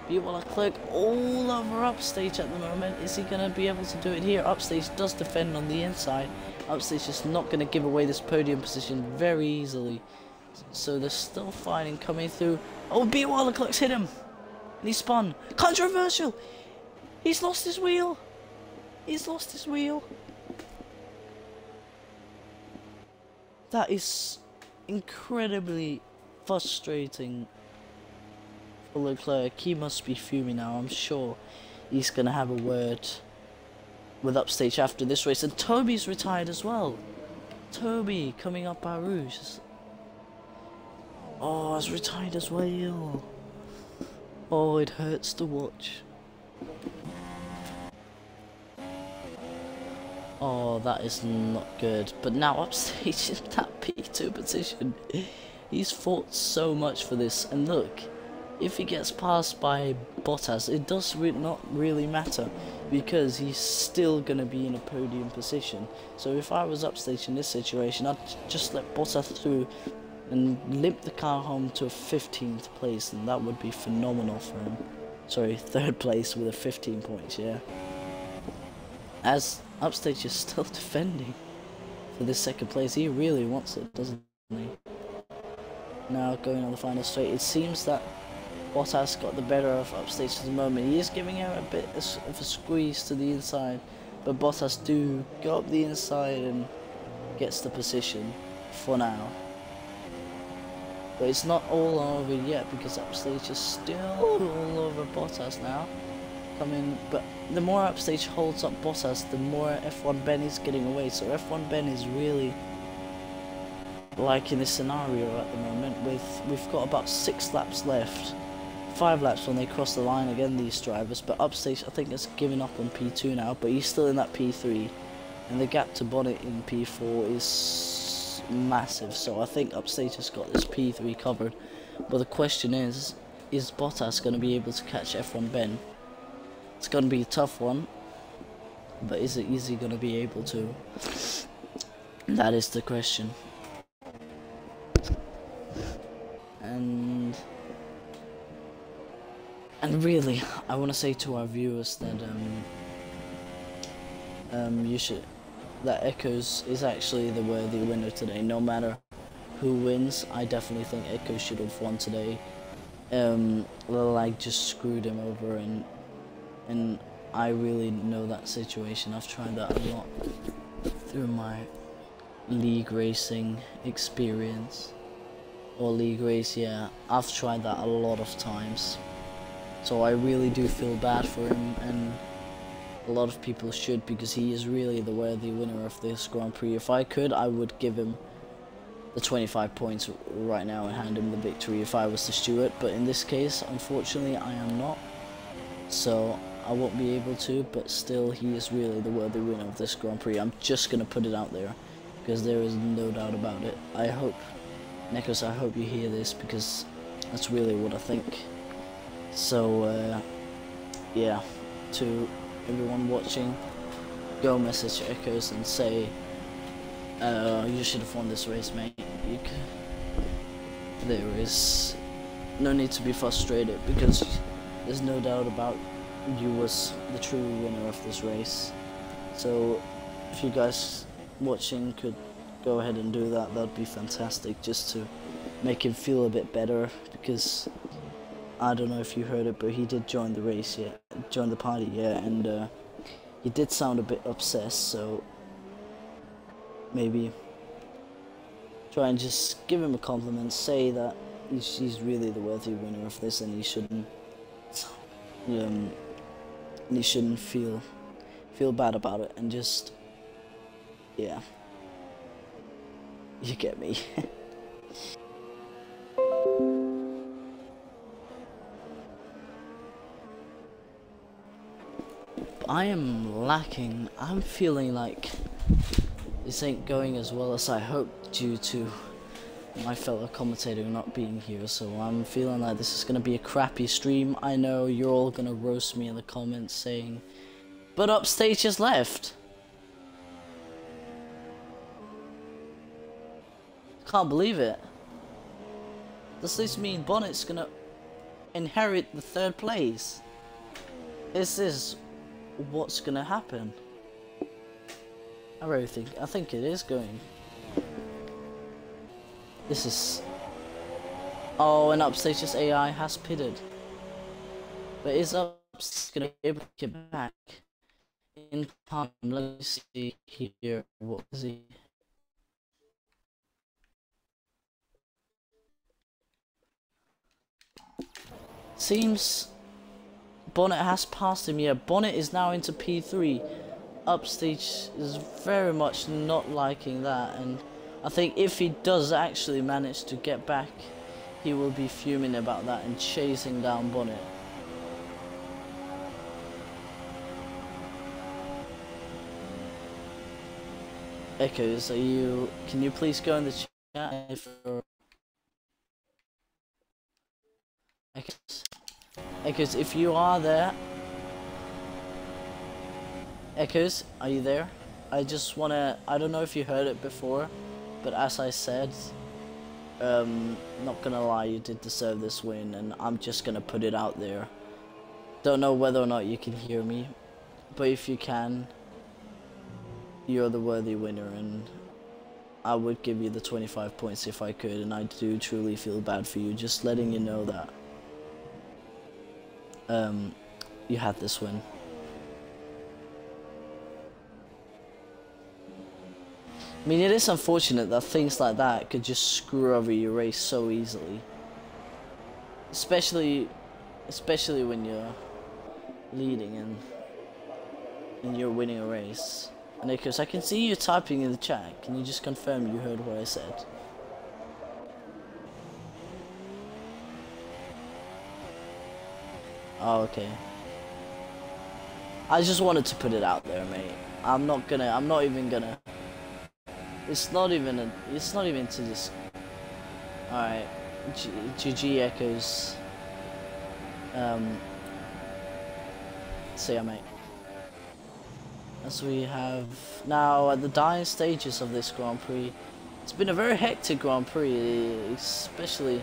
BOR Leclerc all over Upstage at the moment. Is he going to be able to do it here? Upstage does defend on the inside. Upstage is not going to give away this podium position very easily, so they're still fighting coming through. Oh, BOR Leclerc's hit him, and he spun. Controversial! He's lost his wheel! He's lost his wheel. That is incredibly frustrating for Leclerc. He must be fuming now. I'm sure he's going to have a word with Upstage after this race. And Toby's retired as well. Toby coming up by Rouge. Oh, he's retired as well. Oh, it hurts to watch. Oh, that is not good. But now Upstage in that P2 position. He's fought so much for this. And look, if he gets passed by Bottas, it does not really matter, because he's still going to be in a podium position. So if I was Upstage in this situation, I'd just let Bottas through and limp the car home to a 15th place, and that would be phenomenal for him. Sorry, 3rd place with a 15 points, yeah. As Upstage is still defending for this 2nd place. He really wants it, doesn't he? Now going on the final straight, it seems that Bottas got the better of Upstage at the moment. He is giving him a bit of a squeeze to the inside, but Bottas do go up the inside and gets the position for now. But it's not all over yet because Upstage is still all over Bottas now. But the more Upstage holds up Bottas, the more F1 Ben is getting away. So F1 Ben is really like in this scenario at the moment. We've got about 6 laps left, 5 laps when they cross the line again, these drivers. But Upstage I think has given up on P2 now, but he's still in that P3, and the gap to Bonnet in P4 is massive. So I think Upstage has got this P3 covered. But the question is Bottas going to be able to catch F1 Ben? It's going to be a tough one, but is he going to be able to? That is the question. And really, I want to say to our viewers that that Echoes is actually the worthy winner today. No matter who wins, I definitely think Echoes should have won today. Like just screwed him over, and I really know that situation. I've tried that a lot through my league racing experience. Or league race, yeah. I've tried that a lot of times. So I really do feel bad for him, and a lot of people should, because he is really the worthy winner of this Grand Prix. If I could, I would give him the 25 points right now and hand him the victory if I was the steward. But in this case, unfortunately, I am not. So I won't be able to, but still, he is really the worthy winner of this Grand Prix. I'm just going to put it out there, because there is no doubt about it. I hope, Nikos, I hope you hear this, because that's really what I think. So, yeah, to everyone watching, go message Echoes and say, you should have won this race, mate. There is no need to be frustrated, because there's no doubt about you was the true winner of this race. So if you guys watching could go ahead and do that, that'd be fantastic, just to make him feel a bit better, because I don't know if you heard it, but he did join the race, yeah, join the party, yeah, and he did sound a bit obsessed. So maybe try and just give him a compliment, say that he's really the worthy winner of this, and he shouldn't feel bad about it, and just, yeah, you get me. I am lacking. I'm feeling like this ain't going as well as I hoped, due to my fellow commentator not being here. So I'm feeling like this is gonna be a crappy stream. I know you're all gonna roast me in the comments saying, but Upstage has left. Can't believe it. Does this mean Bonnet's gonna inherit the 3rd place? Is this what's gonna happen? I think it is going. This is... Oh, and Upstage's AI has pitted. But is Upstage gonna be able to get back in time? Let me see here. What is he? Seems Bonnet has passed him. Yeah, Bonnet is now into P3. Upstage is very much not liking that, and I think if he does actually manage to get back, he will be fuming about that and chasing down Bonnet. Echoes, can you please go in the chat if you're... Echoes, if you are there, Echoes, are you there? I just wanna, I don't know if you heard it before, but as I said, not gonna lie, you did deserve this win, and I'm just gonna put it out there. Don't know whether or not you can hear me, but if you can, you're the worthy winner, and I would give you the 25 points if I could, and I do truly feel bad for you, just letting you know that you had this win. I mean, it is unfortunate that things like that could just screw over your race so easily. Especially when you're leading and you're winning a race. And Nicholas, I can see you typing in the chat. Can you just confirm you heard what I said? Oh, okay. I just wanted to put it out there, mate. I'm not even gonna. It's not even to this. Alright. GG echoes. See ya, mate. As we have now at the dying stages of this Grand Prix. It's been a very hectic Grand Prix, especially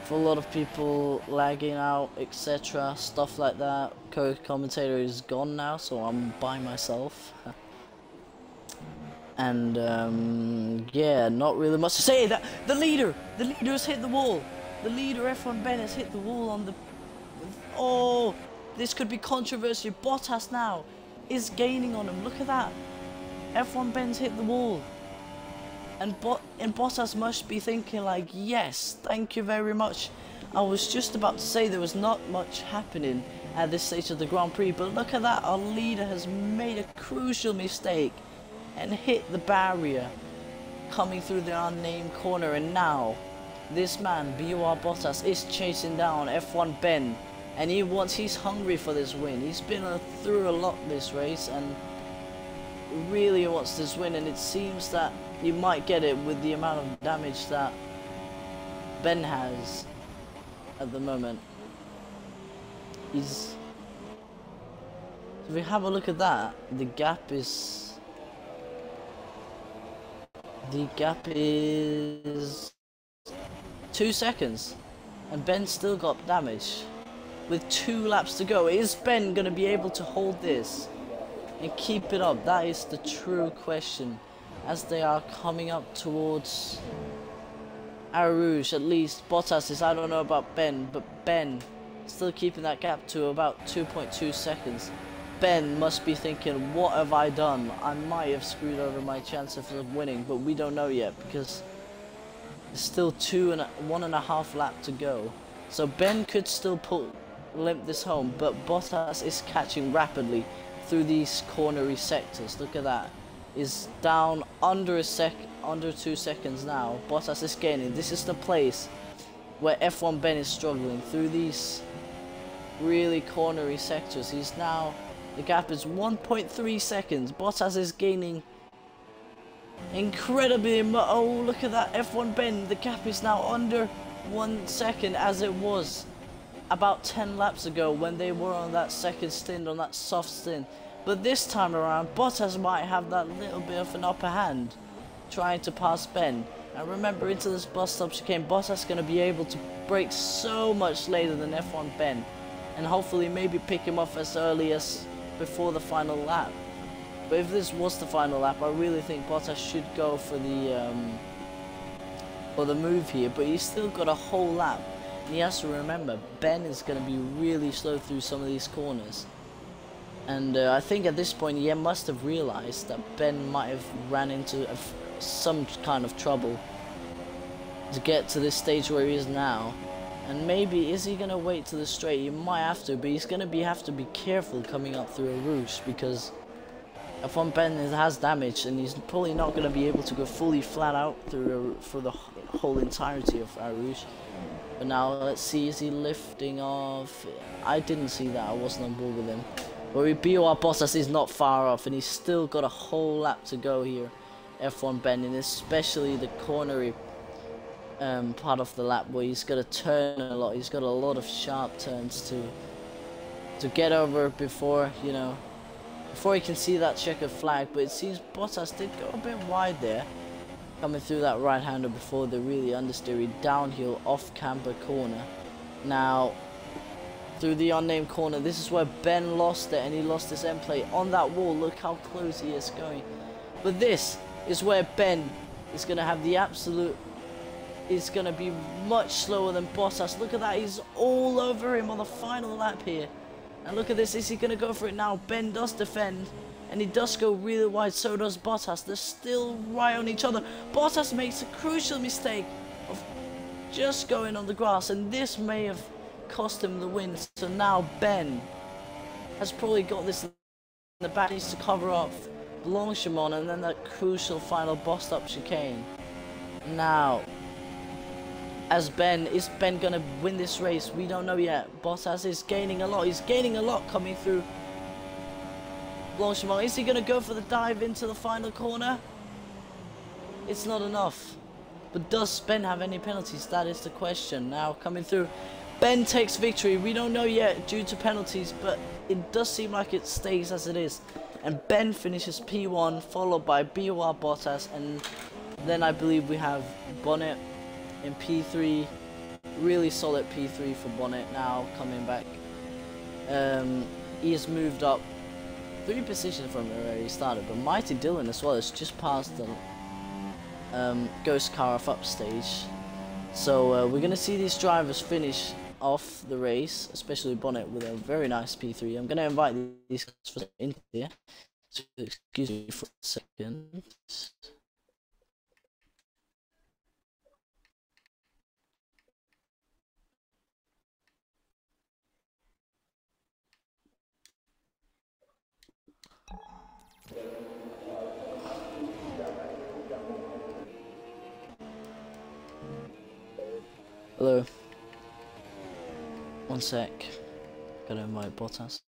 for a lot of people lagging out, etc. Stuff like that. Co-commentator is gone now, so I'm by myself. And yeah, not really much to say. That the leader has hit the wall. The leader, F1 Ben, has hit the wall on the. Oh, this could be controversy. Bottas now is gaining on him. Look at that. F1 Ben's hit the wall. And Bottas must be thinking like, yes, thank you very much. I was just about to say there was not much happening at this stage of the Grand Prix, but look at that. Our leader has made a crucial mistake and hit the barrier coming through the unnamed corner, and now this man, BUR Bottas, is chasing down F1 Ben, and he's hungry for this win. He's been through a lot this race and really wants this win, and it seems that you might get it with the amount of damage that Ben has at the moment. If we have a look at that, the gap is 2 seconds, and Ben still got damage with 2 laps to go. Is Ben gonna be able to hold this and keep it up? That is the true question as they are coming up towards Eau Rouge. At least Bottas is, I don't know about Ben, but Ben still keeping that gap to about 2.2 seconds. Ben must be thinking, what have I done? I might have screwed over my chances of winning, but we don't know yet because there's still 1.5 lap to go. So Ben could still limp this home, but Bottas is catching rapidly through these cornery sectors. Look at that. Is down under 2 seconds now. Bottas is gaining. This is the place where F1 Ben is struggling through these really cornery sectors. He's now, the gap is 1.3 seconds. Bottas is gaining incredibly. Oh, look at that. F1 Ben, the gap is now under 1 second, as it was about 10 laps ago when they were on that second stint, on that soft stint. But this time around, Bottas might have that little bit of an upper hand, trying to pass Ben. And remember, into this bus stop chicane, Bottas is going to be able to brake so much later than F1 Ben, and hopefully maybe pick him off as early as before the final lap. But if this was the final lap, I really think Bottas should go for the move here. But he's still got a whole lap, and he has to remember Ben is going to be really slow through some of these corners. And I think at this point he must have realized that Ben might have ran into some kind of trouble to get to this stage where he is now. And maybe, is he going to wait to the straight? He might have to, but he's going to have to be careful coming up through a Rouge, because F1 Ben has damage and he's probably not going to be able to go fully flat out through for the whole entirety of Eau Rouge. But now let's see, is he lifting off? I didn't see that, I wasn't on board with him. But BUR Bottas is not far off, and he's still got a whole lap to go here, F1 Ben, and especially the cornery part of the lap where he's got to turn a lot. He's got a lot of sharp turns to get over before, you know, before he can see that checkered flag. But it seems Bottas did go a bit wide there, coming through that right-hander before the really understeery downhill off-camber corner. Now, through the unnamed corner, this is where Ben lost it, and he lost his end plate on that wall. Look how close he is going. But this is where Ben is going to have the absolute, is going to be much slower than Bottas. Look at that, he's all over him on the final lap here. And look at this, is he going to go for it now? Ben does defend. and he does go really wide, so does Bottas. They're still right on each other. Bottas makes a crucial mistake of just going on the grass, and this may have cost him the win. So now Ben has probably got this in the back, needs to cover up Blanchimont, and then that crucial final bossed up chicane. Now, is Ben gonna win this race? We don't know yet. Bottas is gaining a lot. He's gaining a lot coming through Blanchimont. Is he gonna go for the dive into the final corner? It's not enough. But does Ben have any penalties? That is the question. Now coming through, Ben takes victory. We don't know yet due to penalties, but it does seem like it stays as it is. And Ben finishes P1, followed by BOR Bottas, and then I believe we have Bonnet in P3. Really solid P3 for Bonnet now coming back. He has moved up 3 positions from where he started, but Mighty Dylan as well has just passed the Ghost car off upstage. So we're gonna see these drivers finish off the race, especially Bonnet with a very nice P3. I'm gonna invite these guys in here. So excuse me for a second. Hello. One sec. Gotta invite Bottas.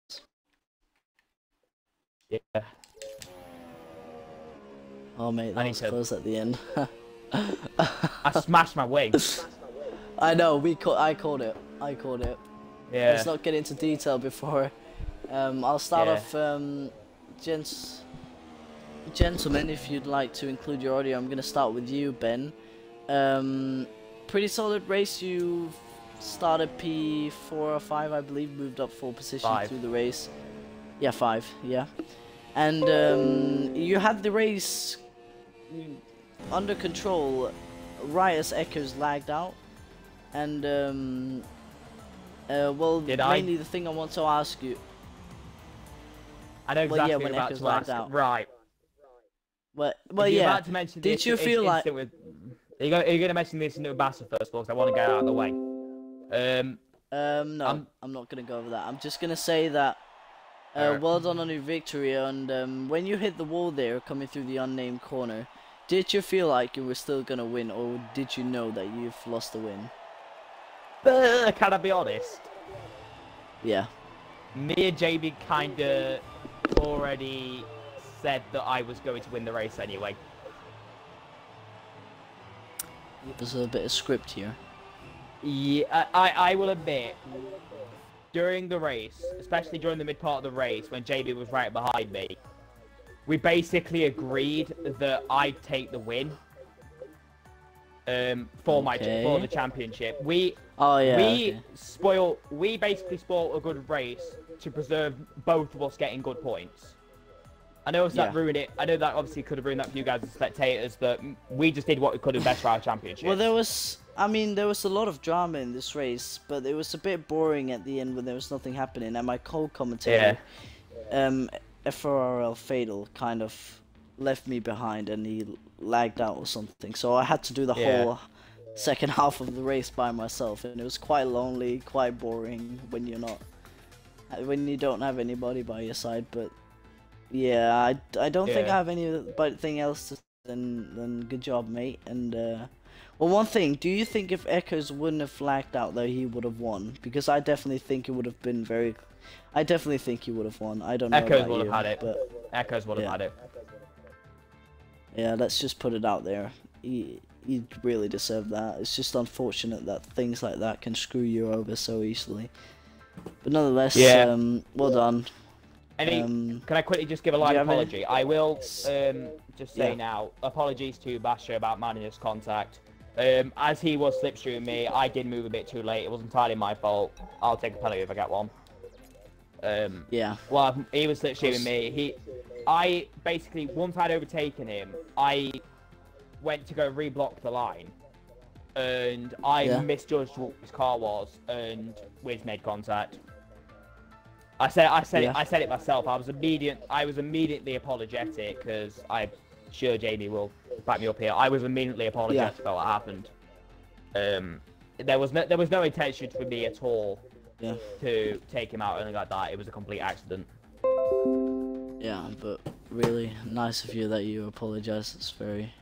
Yeah. Oh mate, that was close at the end. I smashed my wing. I know, I called it. Yeah. Let's not get into detail before. I'll start off, gentlemen, if you'd like to include your audio. I'm gonna start with you, Ben. Pretty solid race. You started P4 or 5, I believe, moved up 4 positions through the race. Yeah, 5, yeah. And you had the race under control right as Echoes lagged out. And well, mainly the thing I want to ask you. I know exactly what when about Echoes to lagged ask. out. Right. Well, You're yeah. about to mention Did you feel like? Are you going to mention this new Bassa first of all? Because I want to get out of the way. No, I'm not gonna go over that. I'm just gonna say that. Well done on your victory, and when you hit the wall there, coming through the unnamed corner, did you feel like you were still gonna win, or did you know that you've lost the win? Can I be honest? Yeah. Me and JB kinda already said that I was going to win the race anyway. There's a bit of script here. Yeah, I will admit, during the race, especially during the mid part of the race, when JB was right behind me, we basically agreed that I'd take the win for the championship. We basically spoiled a good race to preserve both of us getting good points. I know that ruined it. I know that obviously could have ruined that for you guys as spectators, but we just did what we could do best for our championship. Well, there was a lot of drama in this race, but it was a bit boring at the end when there was nothing happening. And my co-commentator, FORL Fatal, kind of left me behind, and he lagged out or something. So I had to do the whole second half of the race by myself, and it was quite lonely, quite boring when you don't have anybody by your side. But yeah, I don't think I have anything else to say than good job, mate. And well, one thing, do you think if Echoes wouldn't have flagged out, though, he would have won? Because I definitely think it would have been I definitely think he would have won. I don't know Echoes about would you, have had it. but Echoes would have had it. Yeah, let's just put it out there. He really deserved that. It's just unfortunate that things like that can screw you over so easily. But nonetheless, well done. Can I quickly just give a live apology? I will just say now, apologies to Basha about managers contact. As he was slipstreaming me, I did move a bit too late. It was entirely my fault. I'll take a penalty if I get one. Well, he was slipstreaming me. I basically, once I'd overtaken him, I went to go reblock the line, and I misjudged what his car was, and we made contact. I said it myself. I was immediately apologetic because I'm sure Jamie will back me up here. I was immediately apologetic about what happened. There was no intention for me at all to take him out or anything like that. It was a complete accident. Yeah, but really nice of you that you apologize. It's very,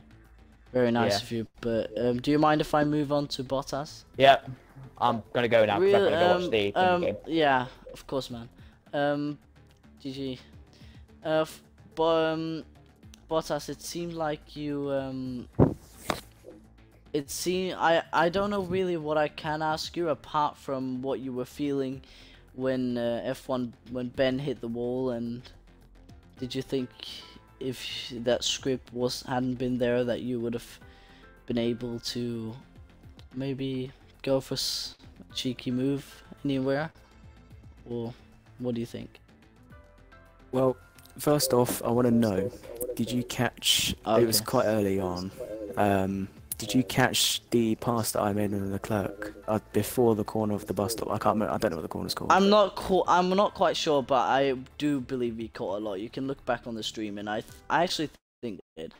very nice of you. But do you mind if I move on to Bottas? Yeah, I'm gonna go now because I'm gonna go watch the game. Yeah, of course, man. GG. Bottas, it seemed like you I don't know really what I can ask you apart from what you were feeling when when Ben hit the wall, and did you think if that script hadn't been there that you would have been able to maybe go for a cheeky move anywhere, or what do you think? Well, first off, I want to know, did you catch? Okay. It was quite early on. Did you catch the pass that I made on Leclerc before the corner of the bus stop? I can't remember. I don't know what the corner's called. I'm not quite sure, but I do believe he caught a lot. You can look back on the stream, and I actually think he did.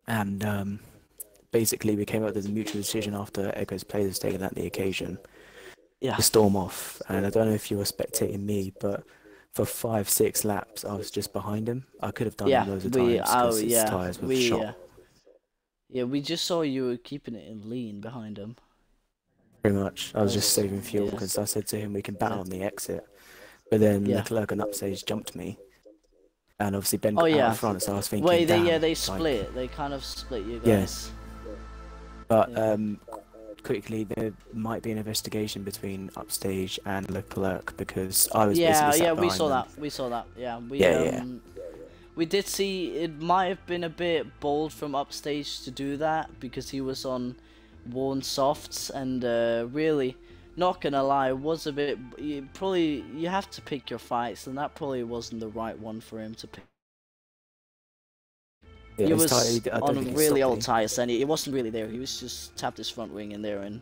And basically we came up with a mutual decision after Echo's play was taken at the occasion to storm off. And I don't know if you were spectating me, but for 5-6 laps I was just behind him. I could have done it loads of times because his tyres were shot. Yeah, we just saw you were keeping it in lean behind him. Pretty much. I was just saving fuel because I said to him we can battle on the exit. But then Leclerc and Upstage jumped me. And obviously Ben got out in front, so I was thinking, wait, they split. They kind of split you guys. But quickly, there might be an investigation between Upstage and Leclerc because I was basically sat we saw them. that. We saw that. Yeah, we did see it might have been a bit bold from Upstage to do that because he was on worn softs, and really, not gonna lie, it was a bit. You have to pick your fights, and that probably wasn't the right one for him to pick. Yeah, he was on really old tires, and he wasn't really there. He was just tapped his front wing in there, and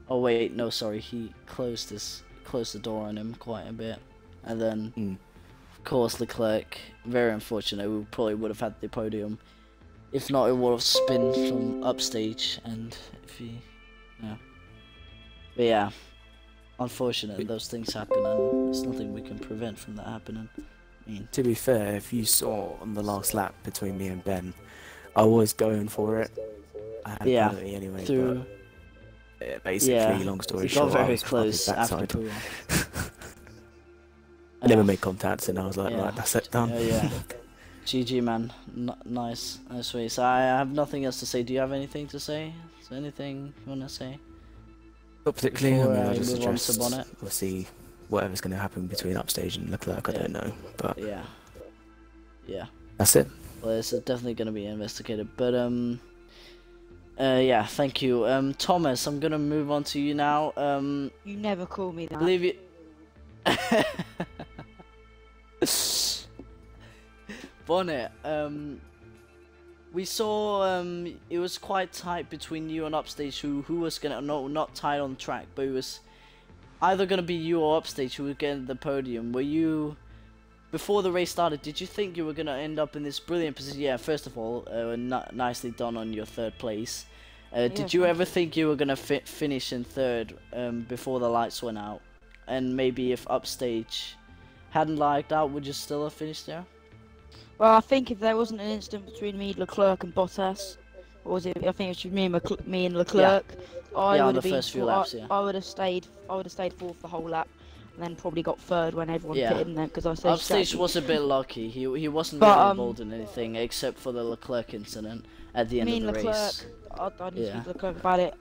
oh wait, no, sorry, he closed the door on him quite a bit, and then of course Leclerc, very unfortunate. We probably would have had the podium. If not, it would have spun from Upstage, and if he, But yeah, unfortunate, those things happen, and there's nothing we can prevent from that happening. I mean, to be fair, if you saw on the last lap between me and Ben, I was going for it. I had a penalty anyway, but basically, long story short, got very close after Pool. I never made contact, and I was like, right, that's it, done. GG, man. Nice way. So I have nothing else to say. Do you have anything to say? Is there anything you want to say? Not particularly. Before I just move on to suggest, Bonnet? we'll see whatever's going to happen between Upstage and Leclerc. I don't know, but yeah. That's it. Well, this is definitely going to be investigated. But yeah, thank you. Thomas, I'm gonna move on to you now. You never call me that. I believe you. Bonnet, we saw it was quite tight between you and Upstage, who was gonna not tight on track, but it was either gonna be you or Upstage who would get the podium. Were you, before the race started, did you think you were gonna end up in this brilliant position? Yeah, first of all, nicely done on your third place. Did you ever think you were gonna finish in third before the lights went out? And maybe if Upstage hadn't lagged out, would you still have finished there? Well, I think if there wasn't an incident between me, Leclerc, and Bottas, or was it? I think it was just me and Leclerc. I would have been. I would have stayed. I would have stayed fourth the whole lap. and then probably got third when everyone Yeah. pitted in there because I said. Upstage was a bit lucky. He wasn't But, really involved in anything except for the Leclerc incident at the end Me of and the Leclerc, race. I need to Yeah. speak to Leclerc about it.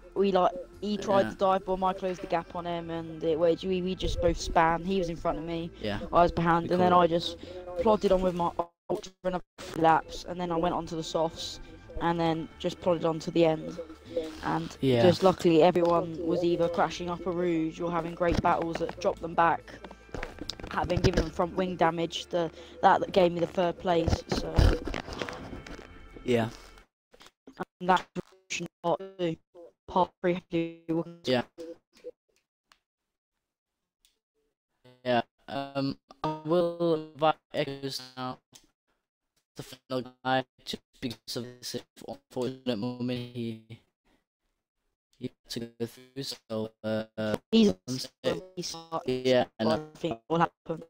He tried Yeah. to dive bomb, I closed the gap on him, and we just both span. He was in front of me, Yeah. I was behind, We and then call I just plodded on with my ultra for another 3 laps, and then I went onto the softs, and then just plodded on to the end. And Yeah. just luckily, everyone was either crashing up a rouge or having great battles that dropped them back, having given them front wing damage. That gave me the 3rd place. So Yeah. and that's part 2. Part 3. Yeah. Yeah. I will invite Echoes now. The final guy, just because of this unfortunate moment he had to go through. So He's yeah, I think will happen.